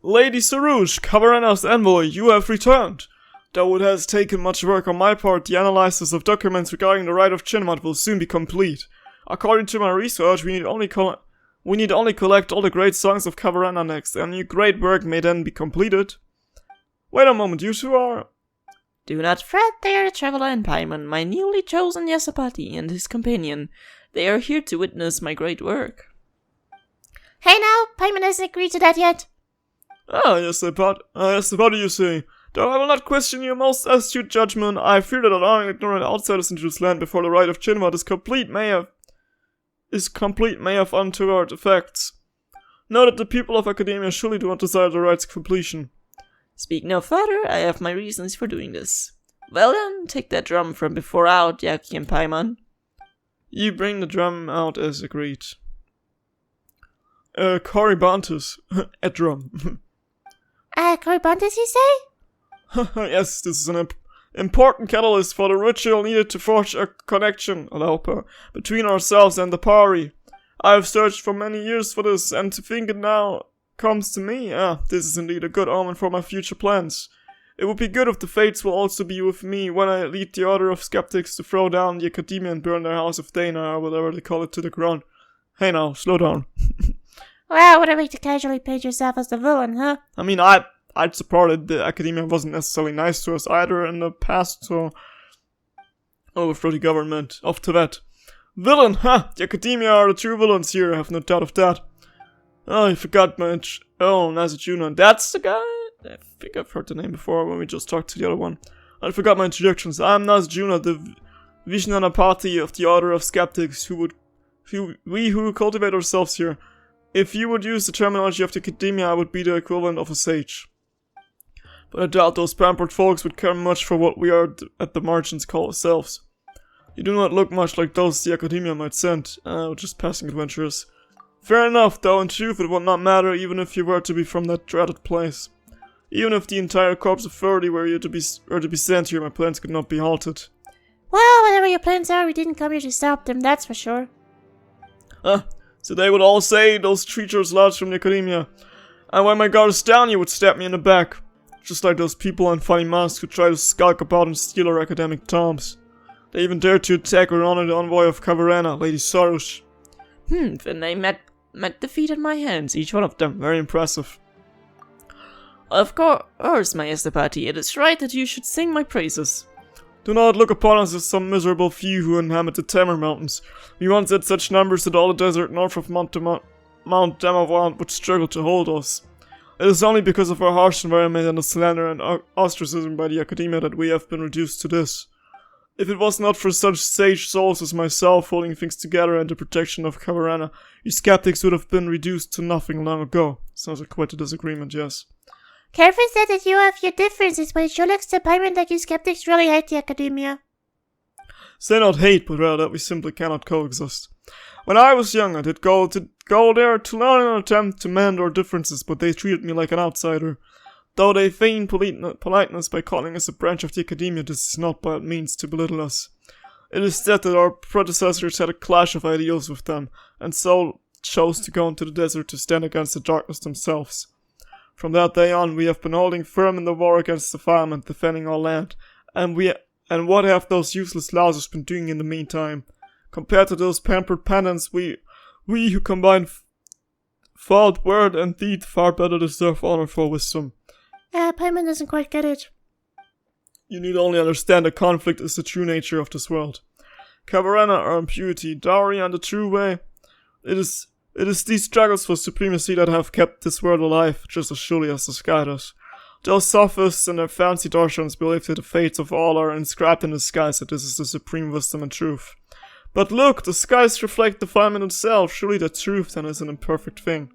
S1: Lady Sarouche, Caverna's envoy, you have returned. Though it has taken much work on my part, the analysis of documents regarding the Rite of Chinmat will soon be complete. According to my research, we need only collect all the great songs of Kavarana next, and your great work may then be completed. Wait a moment, you two are...
S4: Do not fret, they are the Traveler and Paimon, my newly chosen Yasapati and his companion. They are here to witness my great work.
S3: Hey now, Paimon hasn't agreed to that yet.
S1: Ah, Yasapati, you say. Though I will not question your most astute judgment, I fear that allowing ignorant outsiders into this land before the Rite of Chinmat is complete may have untoward effects. Know that the people of Academia surely do not desire the rite's completion.
S4: Speak no further, I have my reasons for doing this. Well then, take that drum from before out, Yaki and Paimon.
S1: You bring the drum out as agreed. Corybantus, a drum.
S3: Corybantus, you say?
S1: Yes, this is an important catalyst for the ritual needed to forge a connection, between ourselves and the party. I have searched for many years for this, and to think it now comes to me, this is indeed a good omen for my future plans. It would be good if the fates will also be with me when I lead the order of skeptics to throw down the Academia and burn their House of Dana, or whatever they call it, to the ground. Hey now, slow down.
S3: Well, what a way to casually paint yourself as the villain, huh?
S1: I mean, I'd supported the Academia wasn't necessarily nice to us either in the past, so... overthrow the government of Tibet. Villain, the Academia are the true villains here, I have no doubt of that. Oh, I forgot my... Nazajuna, that's the guy? I think I've heard the name before when we just talked to the other one. I forgot my introductions. I'm Nazajuna, the Vishnanapati of the Order of Skeptics, who cultivate ourselves here. If you would use the terminology of the Academia, I would be the equivalent of a sage. But I doubt those pampered folks would care much for what we are at the margins call ourselves. You do not look much like those the Academia might send, just passing adventurers. Fair enough, though in truth it would not matter even if you were to be from that dreaded place. Even if the entire corps of 30 were to be sent here, my plans could not be halted.
S3: Well, whatever your plans are, we didn't come here to stop them, that's for sure.
S1: So they would all say, those treacherous lads from the Academia. And when my guard is down, you would stab me in the back. Just like those people in funny masks who try to skulk about and steal our academic tomes. They even dared to attack or honor the envoy of Kavarana, Lady Sarush.
S4: Then they met defeat at my hands, each one of them.
S1: Very impressive.
S4: Of course, my Estapati, it is right that you should sing my praises.
S1: Do not look upon us as some miserable few who inhabit the Tamer Mountains. We once had such numbers that all the desert north of Mount Damavant would struggle to hold us. It is only because of our harsh environment and the slander and ostracism by the Academia that we have been reduced to this. If it was not for such sage souls as myself holding things together and the protection of Kavarana, you skeptics would have been reduced to nothing long ago. Sounds like quite a disagreement, yes.
S3: Careful said that you have your differences, but it sure looks to Paimon like you skeptics really hate the Academia.
S1: Say not hate, but rather that we simply cannot coexist. When I was young, I did go there to learn and attempt to mend our differences, but they treated me like an outsider. Though they feign politeness by calling us a branch of the Academia, this is not by means to belittle us. It is said that our predecessors had a clash of ideals with them, and so chose to go into the desert to stand against the darkness themselves. From that day on, we have been holding firm in the war against defilement, defending our land, and what have those useless lousers been doing in the meantime? Compared to those pampered pedants, we who combine thought, word, and deed far better deserve honor for wisdom.
S3: Paimon doesn't quite get it.
S1: You need only understand that conflict is the true nature of this world. Kavarana are impurity, dowry, and the true way. It is these struggles for supremacy that have kept this world alive, just as surely as the sky does. Those sophists and their fancy darshans believe that the fates of all are inscribed in the skies, that this is the supreme wisdom and truth. But look, the skies reflect the firmament itself, surely the truth then is an imperfect thing.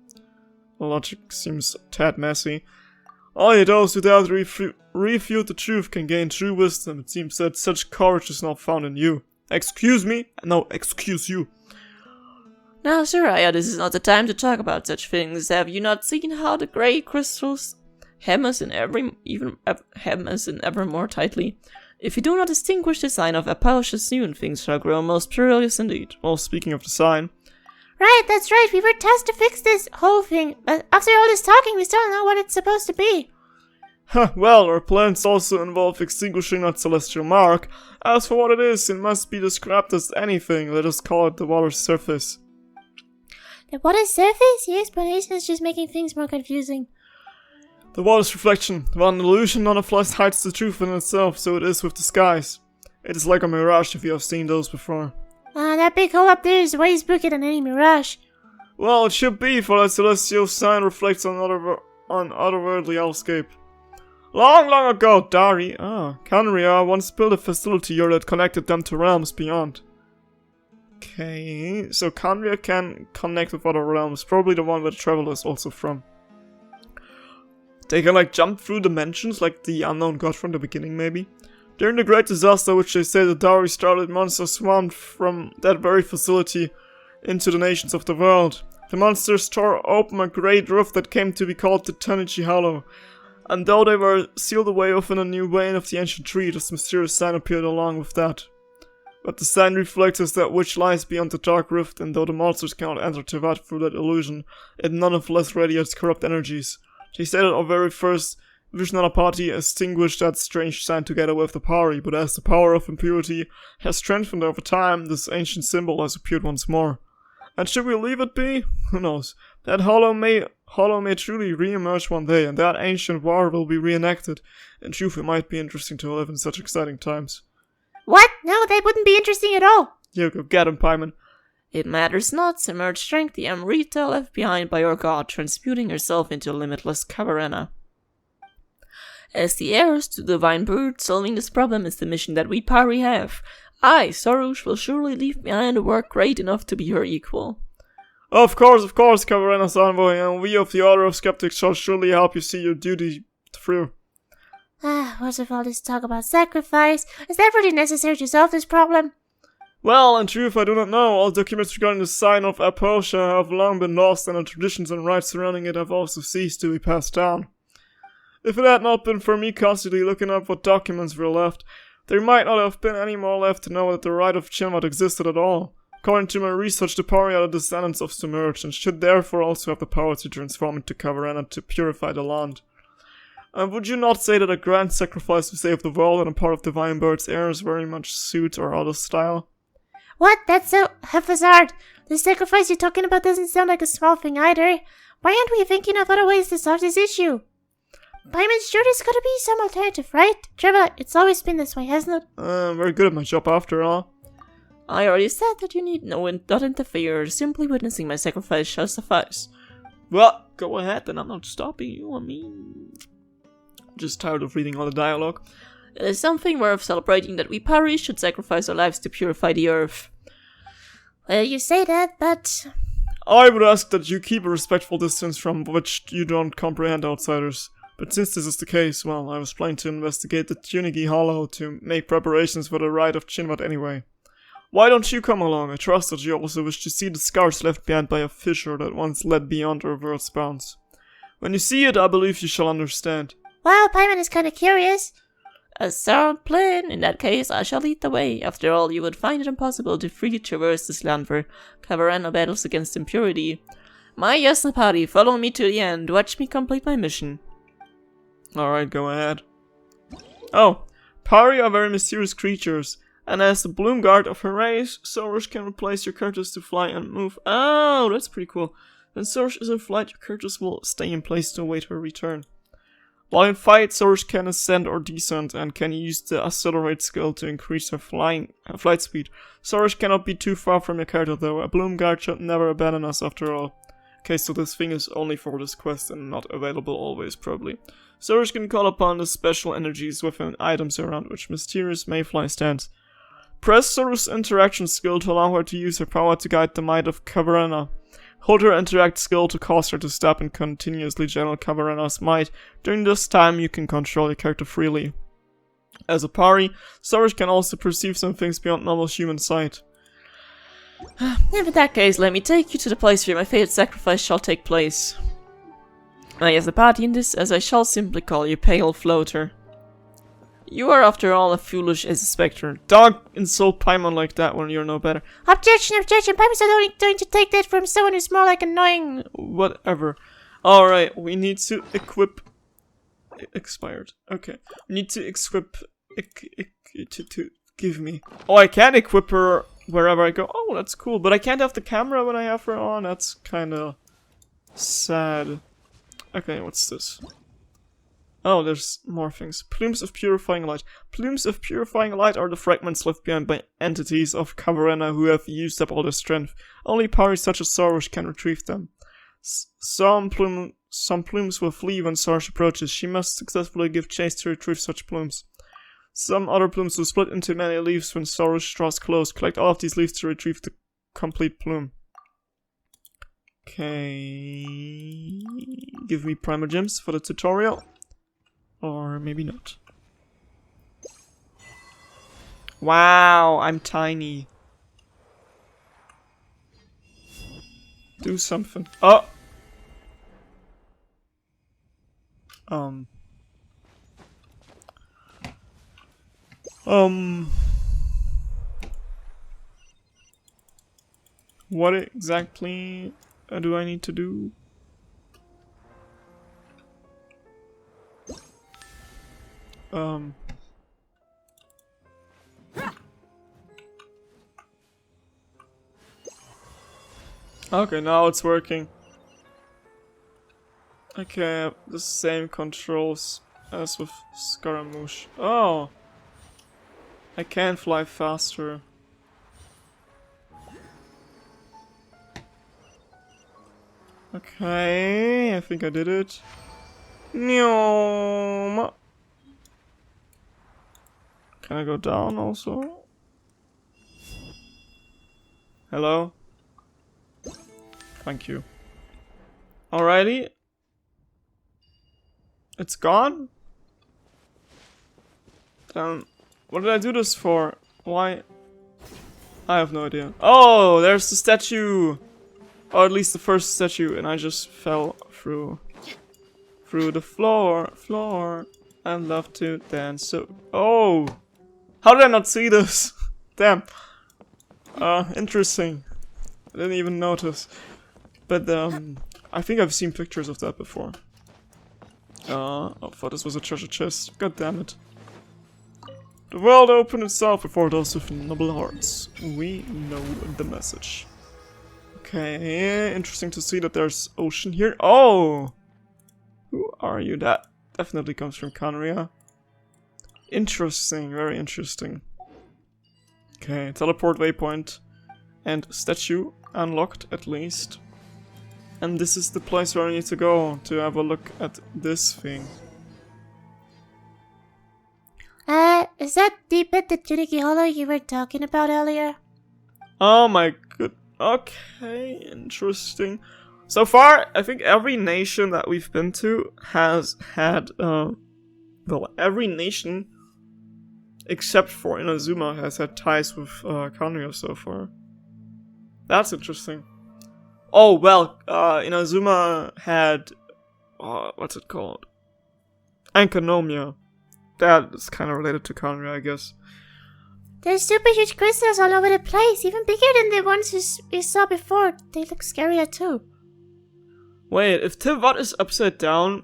S1: The logic seems a tad messy. Only those who dare to refute the truth can gain true wisdom. It seems that such courage is not found in you. Excuse me? No, excuse you.
S4: Now, Soraya, this is not the time to talk about such things. Have you not seen how the grey crystals hem us in ever more tightly? If you do not distinguish the sign of Apausia soon, things shall grow most perilous indeed.
S1: Well, speaking of the sign...
S3: Right, that's right, we were tasked to fix this whole thing, but after all this talking, we still don't know what it's supposed to be.
S1: Well, our plans also involve extinguishing that celestial mark. As for what it is, it must be described as anything. Let us call it the water's surface.
S3: The water's surface? Your explanation is just making things more confusing.
S1: The water's reflection. While an illusion nonetheless hides the truth in itself, so it is with the skies. It is like a mirage if you have seen those before.
S3: That big hole up there is way spookier than any mirage.
S1: Well, it should be, for that celestial sign reflects on otherworldly hellscape. Long ago, Canria once built a facility here that connected them to realms beyond. Okay, so Canria can connect with other realms, probably the one where the traveler is also from. They can like jump through dimensions, like the unknown god from the beginning maybe. During the great disaster which they say the Dowry started, monsters swarmed from that very facility into the nations of the world. The monsters tore open a great rift that came to be called the Tenichi Hollow. And though they were sealed away within a new vein of the ancient tree, this mysterious sign appeared along with that. But the sign reflects as that which lies beyond the dark rift, and though the monsters cannot enter Tevat through that illusion, it nonetheless radiates corrupt energies. They say that our very first Vishnana party extinguished that strange sign together with the Pari, but as the power of impurity has strengthened over time, this ancient symbol has appeared once more. And should we leave it be? Who knows? That hollow may truly re-emerge one day, and that ancient war will be reenacted. In truth, it might be interesting to live in such exciting times.
S3: What? No, that wouldn't be interesting at all.
S1: You go get him, Paimon.
S4: It matters not, submerged strength the Amrita left behind by your god, transmuting herself into limitless Caverna. As the heirs to the divine bird, solving this problem is the mission that we Pari have. I, Sorush, will surely leave behind a work great enough to be her equal.
S1: Of course, Caverna's envoy, and we of the Order of Skeptics shall surely help you see your duty through.
S3: What's with all this talk about sacrifice? Is that really necessary to solve this problem?
S1: Well, in truth, I do not know. All documents regarding the sign of Aposha have long been lost, and the traditions and rites surrounding it have also ceased to be passed down. If it had not been for me constantly looking up what documents were left, there might not have been any more left to know that the rite of Chinvat existed at all. According to my research, the Pari are the descendants of Submerged, and should therefore also have the power to transform into Caverna to purify the land. And would you not say that a grand sacrifice to save the world and a part of Divine Bird's heirs very much suit our other style?
S3: What? That's so haphazard. The sacrifice you're talking about doesn't sound like a small thing either. Why aren't we thinking of other ways to solve this issue? Paimon, sure there's gotta be some alternative, right? Trevor, it's always been this way, hasn't it?
S1: I'm very good at my job after all.
S4: I already said that you need not interfere. Simply witnessing my sacrifice shall suffice.
S1: Well, go ahead, then I'm not stopping you. Just tired of reading all the dialogue.
S4: It is something worth celebrating that we Pari should sacrifice our lives to purify the earth.
S3: Well, you say that, but...
S1: I would ask that you keep a respectful distance from which you don't comprehend outsiders. But since this is the case, well, I was planning to investigate the Tunigi Hollow to make preparations for the rite of Chinvat anyway. Why don't you come along? I trust that you also wish to see the scars left behind by a fissure that once led beyond our world's bounds. When you see it, I believe you shall understand.
S3: Wow, Paimon is kinda curious.
S4: A sound plan. In that case, I shall lead the way. After all, you would find it impossible to freely traverse this land where Caverna battles against impurity. My Yasnapari, follow me to the end. Watch me complete my mission.
S1: Alright, go ahead. Oh, Pari are very mysterious creatures, and as the bloom guard of her race, Sorush can replace your characters to fly and move. Oh, that's pretty cool. When Sorush is in flight, your characters will stay in place to await her return. While in fight, Sorush can ascend or descend, and can use the accelerate skill to increase her flight speed. Sorush cannot be too far from your character though. A bloom guard should never abandon us after all. Okay, so this thing is only for this quest and not available always, probably. Sorush can call upon the special energies within items around which mysterious Mayfly stands. Press Sorush's interaction skill to allow her to use her power to guide the might of Caverna. Hold her interact skill to cause her to stop and continuously channel Caverna's might. During this time, you can control your character freely. As a Pari, Sorush can also perceive some things beyond normal human sight.
S4: In that case, let me take you to the place where my fated sacrifice shall take place. I have the party in this, as I shall simply call you Pale Floater. You are, after all, as foolish as a spectre.
S1: Don't insult Paimon like that when you're no better.
S3: Objection! Paimon's only going to take that from someone who's more like annoying.
S1: Whatever. Alright, we need to equip expired. Okay. We need to equip... to give me... Oh, I can equip her wherever I go. Oh, that's cool. But I can't have the camera when I have her on. That's kinda... sad. Okay, what's this? Oh, there's more things. Plumes of purifying light. Plumes of purifying light are the fragments left behind by entities of Caverna who have used up all their strength. Only powers such as Soros can retrieve them. Some plumes will flee when Soros approaches. She must successfully give chase to retrieve such plumes. Some other plumes will split into many leaves when Soros draws close. Collect all of these leaves to retrieve the complete plume. Okay. Give me primer gems for the tutorial. Or maybe not. Wow, I'm tiny. Do something. Oh! What exactly do I need to do? Okay, now it's working. Okay, the same controls as with Scaramouche. Oh! I can fly faster. Okay, I think I did it. Nyom. Can I go down also? Hello? Thank you. Alrighty. It's gone? What did I do this for? Why? I have no idea. Oh, there's the statue! Or at least the first statue, and I just fell through the floor, and love to dance. So, oh! How did I not see this? Damn. Interesting. I didn't even notice. But, I think I've seen pictures of that before. I thought this was a treasure chest. God damn it. The world opened itself before those with noble hearts. We know the message. Okay, interesting to see that there's ocean here. Oh! Who are you? That definitely comes from Conria. Interesting, very interesting. Okay, teleport waypoint. And statue unlocked at least. And this is the place where I need to go to have a look at this thing.
S3: Is that the bit that miHoYo you were talking about earlier?
S1: Oh my god. Okay, interesting. So far, I think every nation that we've been to has had, well, every nation except for Inazuma has had ties with Conria so far. That's interesting. Oh, well, Inazuma had, what's it called? Ankonomia. That is kind of related to Conria, I guess.
S3: There's super huge crystals all over the place, even bigger than the ones we saw before. They look scarier too.
S1: Wait, if Tivat is upside down,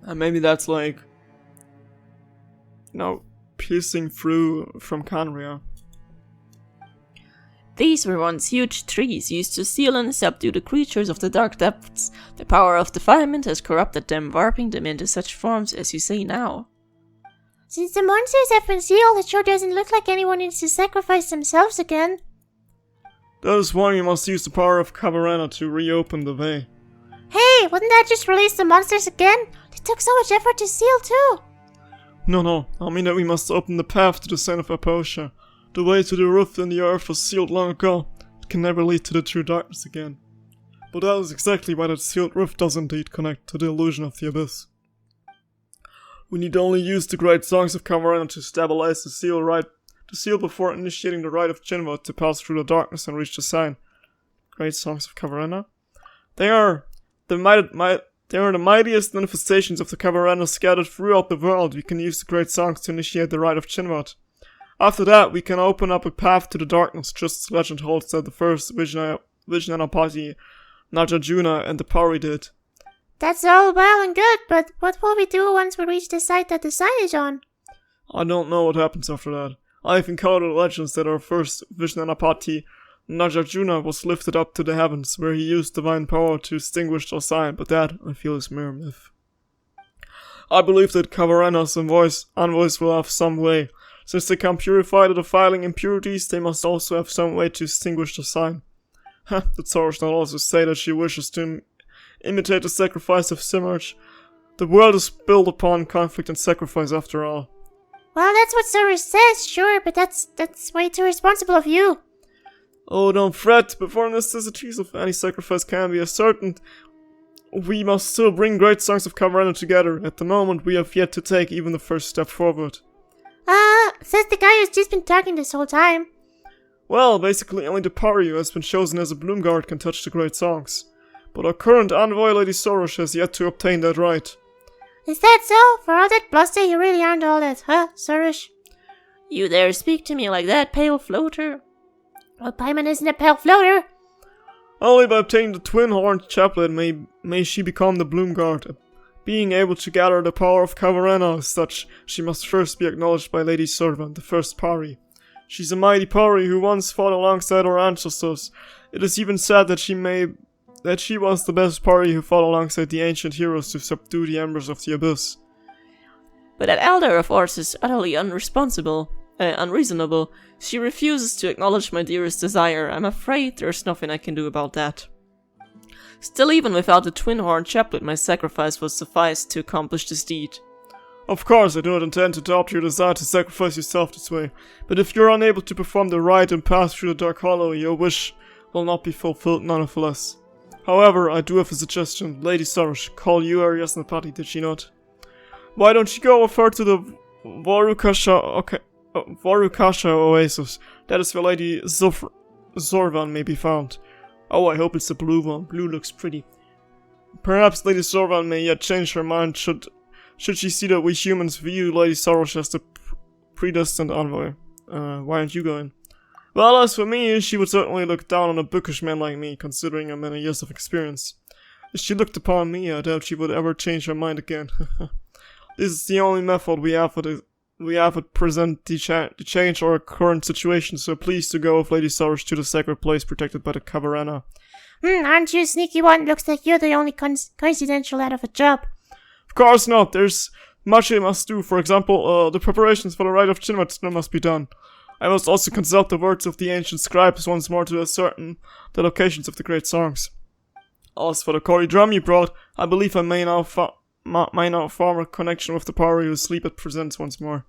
S1: maybe that's like, you know, piercing through from Conria.
S4: These were once huge trees used to seal and subdue the creatures of the dark depths. The power of defilement has corrupted them, warping them into such forms as you see now.
S3: Since the monsters have been sealed, it sure doesn't look like anyone needs to sacrifice themselves again.
S1: That is why you must use the power of Caverna to reopen the way.
S3: Hey, wouldn't that just release the monsters again? They took so much effort to seal too.
S1: No, I mean that we must open the path to the Sign of Aposha. The way to the roof in the earth was sealed long ago. It can never lead to the true darkness again. But that is exactly why that sealed roof does indeed connect to the illusion of the abyss. We need only use the great songs of Caverna to stabilize the seal before initiating the rite of Jinwa to pass through the darkness and reach the sign. Great songs of Caverna? They are the mightiest manifestations of the Caverna scattered throughout the world. We can use the great songs to initiate the rite of Jinwa. After that, we can open up a path to the darkness, just as legend holds that the first Vijnanapati, Nagarjuna, and the Pari did.
S3: That's all well and good, but what will we do once we reach the site that the sign is on?
S1: I don't know what happens after that. I've encountered legends that our first Vishnanapati, Nagarjuna, was lifted up to the heavens, where he used divine power to extinguish the sign, but that, I feel, is mere myth. I believe that Kavarana's envoys will have some way. Since they can purify the defiling impurities, they must also have some way to extinguish the sign. The Tsar's not also say that she wishes to imitate the sacrifice of Simurgh. The world is built upon conflict and sacrifice after all.
S3: Well, that's what Cyrus says, sure, but that's way too responsible of you.
S1: Oh, don't fret. Before necessities of any sacrifice can be ascertained, we must still bring great songs of Camarena together. At the moment, we have yet to take even the first step forward.
S3: Says the guy who's just been talking this whole time.
S1: Well, basically only the party who has been chosen as a Bloom Guard can touch the great songs. But our current envoy, Lady Soros, has yet to obtain that right.
S3: Is that so? For all that bluster, you really aren't all that, huh, Soros?
S4: You dare speak to me like that, pale floater?
S3: Well, Paimon isn't a pale floater.
S1: Only by obtaining the twin-horned chaplet may she become the Bloom Guard. Being able to gather the power of Cavarena as such, she must first be acknowledged by Lady Servant, the first Pari. She's a mighty Pari who once fought alongside our ancestors. It is even said that she was the best Pari who fought alongside the ancient heroes to subdue the embers of the abyss.
S4: But that elder of ours is utterly unreasonable. She refuses to acknowledge my dearest desire. I'm afraid there's nothing I can do about that. Still, even without the twin-horned chaplet, my sacrifice will suffice to accomplish this deed.
S1: Of course, I do not intend to adopt your desire to sacrifice yourself this way, but if you're unable to perform the rite and pass through the Dark Hollow, your wish will not be fulfilled nonetheless. However, I do have a suggestion. Lady Soros called you Arias Napati, did she not? Why don't you go with her to the Varukasha Oasis? That is where Lady Zorvan may be found. Oh, I hope it's the blue one. Blue looks pretty. Perhaps Lady Zorvan may yet change her mind should she see that we humans view Lady Soros as the predestined envoy. Why aren't you going? Well, as for me, she would certainly look down on a bookish man like me, considering her many years of experience. If she looked upon me, I doubt she would ever change her mind again. This is the only method we have at present to change our current situation, so please to go with Lady Soros to the sacred place protected by the Cavarena.
S3: Aren't you a sneaky one? Looks like you're the only coincidental out of a job.
S1: Of course not. There's much I must do. For example, the preparations for the rite of Chinvat still must be done. I must also consult the words of the ancient scribes once more to ascertain the locations of the great songs. As for the Kori drum you brought, I believe I may now form a connection with the Pari who sleep at present once more.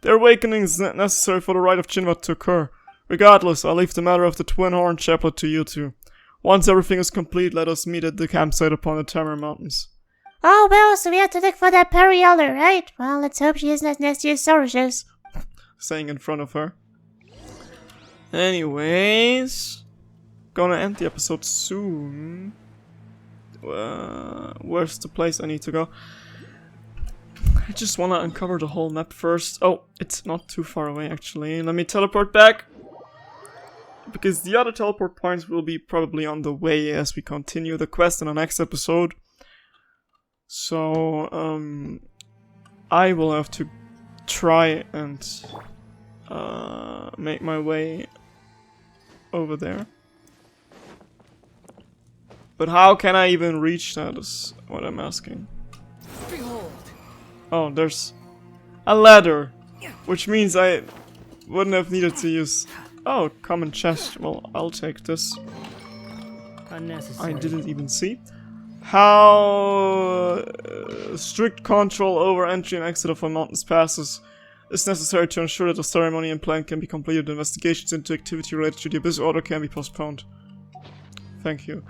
S1: Their awakening is necessary for the rite of Chinvat to occur. Regardless, I'll leave the matter of the twin-horned chaplet to you two. Once everything is complete, let us meet at the campsite upon the Tamar Mountains.
S3: Oh, well, so we have to look for that Pari elder, right? Well, let's hope she isn't as nasty as Soros is.
S1: Saying in front of her. Anyways, gonna end the episode soon. Where's the place I need to go? I just wanna uncover the whole map first. Oh, it's not too far away actually. Let me teleport back. Because the other teleport points will be probably on the way as we continue the quest in the next episode. So, I will have to try and make my way over there. But how can I even reach that is what I'm asking.
S2: Behold.
S1: Oh, there's a ladder, which means I wouldn't have needed to use... Oh, common chest. Well, I'll take this.
S2: Unnecessary.
S1: I didn't even see. How strict control over entry and exit of a mountain's passes is necessary to ensure that the ceremony and plan can be completed. Investigations into activity related to the Abyss Order can be postponed. Thank you.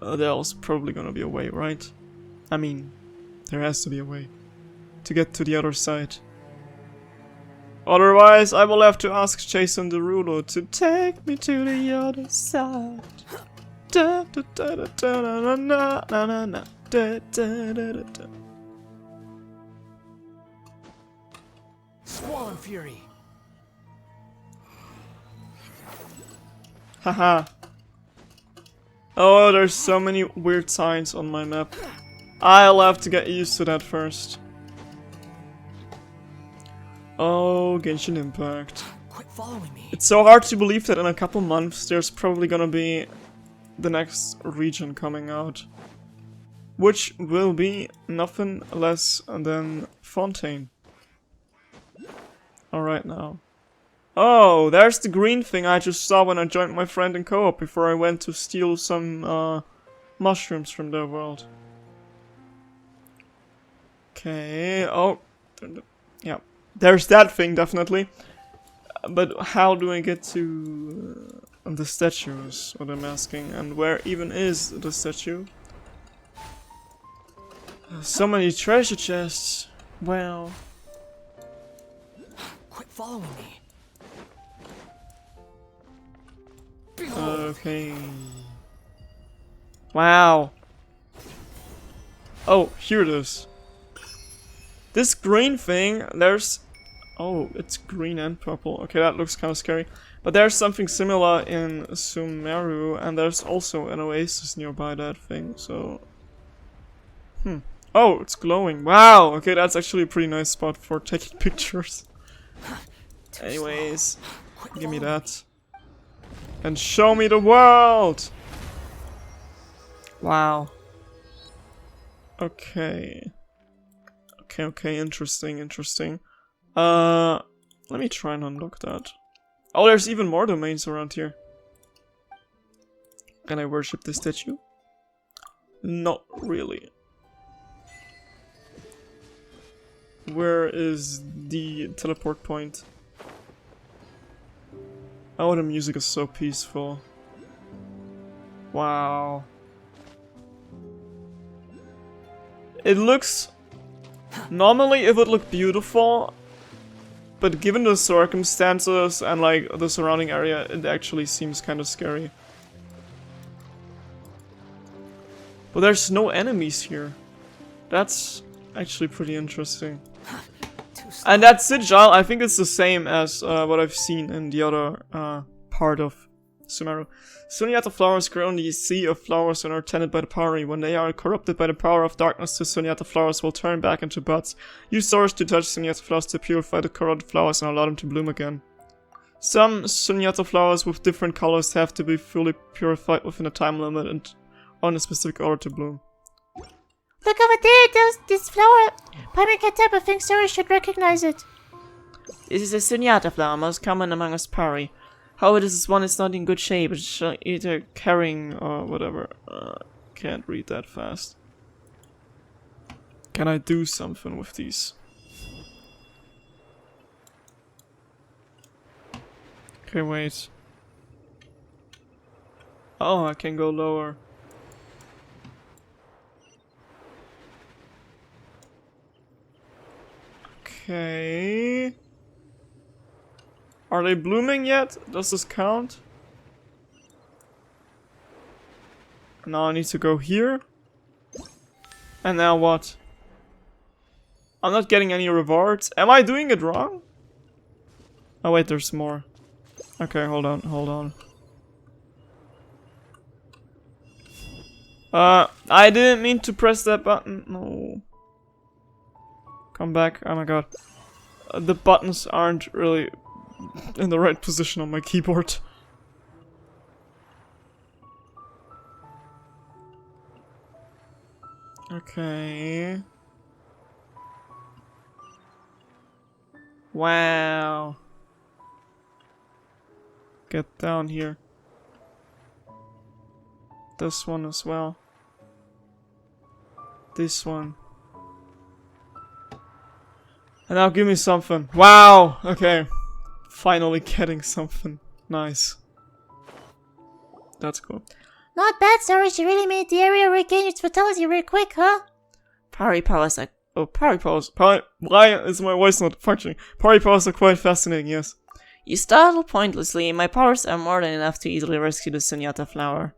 S1: There's probably gonna be a way, right? I mean, there has to be a way to get to the other side. Otherwise, I will have to ask Jason Derulo to take me to the other side. Da, da, da, da, da, da, na, na, na, na, da, da, da, da, da.
S2: Swollen fury.
S1: Haha. Oh, there's so many weird signs on my map. I'll have to get used to that first. Oh, Genshin Impact.
S2: Quit following me.
S1: It's so hard to believe that in a couple months there's probably gonna be the next region coming out. Which will be nothing less than Fontaine. Alright now. Oh, there's the green thing I just saw when I joined my friend in co-op before I went to steal some mushrooms from their world. Okay, oh, yeah. There's that thing, definitely. But how do I get to the statue is what I'm asking. And where even is the statue? So many treasure chests. Wow.
S2: Quit following me.
S1: Okay. Wow. Oh, here it is. This green thing, there's... Oh, it's green and purple. Okay, that looks kind of scary. But there's something similar in Sumeru, and there's also an oasis nearby that thing, so... Oh, it's glowing. Wow! Okay, that's actually a pretty nice spot for taking pictures. Anyways, give me that. And show me the world! Wow. Okay. Okay, interesting. Let me try and unlock that. Oh, there's even more domains around here. Can I worship this statue? Not really. Where is the teleport point? Oh, the music is so peaceful. Wow. It looks... Normally it would look beautiful, but given the circumstances and like the surrounding area, it actually seems kind of scary. But there's no enemies here. That's actually pretty interesting. And that sigil, I think it's the same as what I've seen in the other part of Sumeru. Sunyata flowers grow in the sea of flowers and are tended by the Pari. When they are corrupted by the power of darkness, the Sunyata flowers will turn back into buds. Use swords to touch Sunyata flowers to purify the corrupted flowers and allow them to bloom again. Some Sunyata flowers with different colors have to be fully purified within a time limit and on a specific order to bloom.
S3: Look over there, this flower. Paimon can't tell, but thinks Sora should recognize it.
S4: This is a Sunyata flower, most common among us Pari. However, this one is not in good shape. It's either carrying or whatever. Can't read that fast.
S1: Can I do something with these? Okay, wait. Oh, I can go lower. Okay. Are they blooming yet? Does this count? Now I need to go here. And now what? I'm not getting any rewards. Am I doing it wrong? Oh wait, there's more. Okay, hold on. I didn't mean to press that button. No. Come back. Oh my god. The buttons aren't really in the right position on my keyboard. Okay. Wow. Get down here. This one as well. This one. And now give me something. Wow! Okay. Finally getting something. Nice. That's cool.
S3: Not bad, Sora. She really made the area regain its vitality real quick, huh?
S4: Pari powers are...
S1: Oh, parry powers. Why is my voice not functioning? Parry powers are quite fascinating, yes.
S4: You startle pointlessly. My powers are more than enough to easily rescue the Sunyata flower.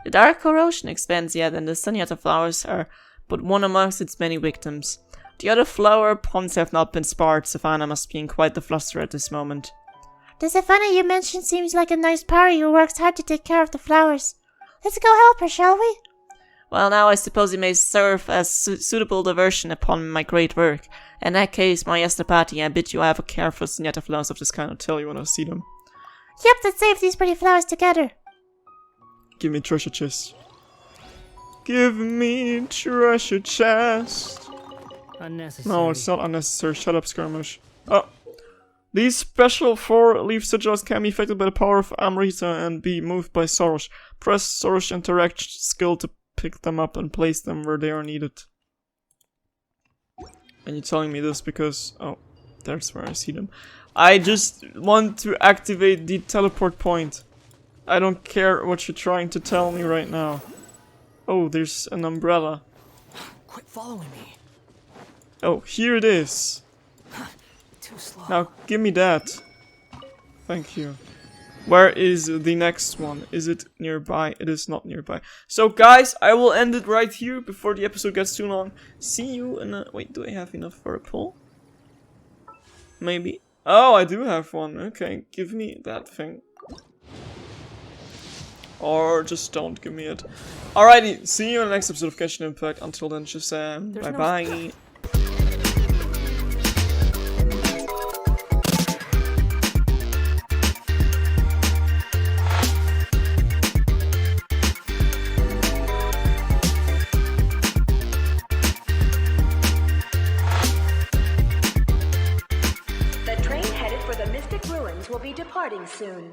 S4: The dark corrosion expands yet, and the Sunyata flowers are but one amongst its many victims. The other flower ponds have not been spared. Savannah must be in quite the fluster at this moment.
S3: The Savannah you mentioned seems like a nice parry who works hard to take care of the flowers. Let's go help her, shall we?
S4: Well, now I suppose it may serve as suitable diversion upon my great work. In that case, my Estapati, I bid you have a care for Signetta flowers of this kind.
S1: I'll tell you when I see them.
S3: Yep, let's save these pretty flowers together.
S1: Give me treasure chest. Give me treasure chest.
S2: Unnecessary.
S1: No, it's not unnecessary. Shut up, Skirmish. Oh. These special 4-leaf sigils can be affected by the power of Amrita and be moved by Soros. Press Soros Interact skill to pick them up and place them where they are needed. And you're telling me this because... oh, there's where I see them. I just want to activate the teleport point. I don't care what you're trying to tell me right now. Oh, there's an umbrella.
S2: Quit following me.
S1: Oh, here it is.
S2: Too slow.
S1: Now, give me that. Thank you. Where is the next one? Is it nearby? It is not nearby. So, guys, I will end it right here before the episode gets too long. See you in a... wait, do I have enough for a pull? Maybe. Oh, I do have one. Okay, give me that thing. Or just don't give me it. Alrighty, see you in the next episode of Genshin Impact. Until then, just bye-bye.
S5: The train headed for the Mystic Ruins will be departing soon.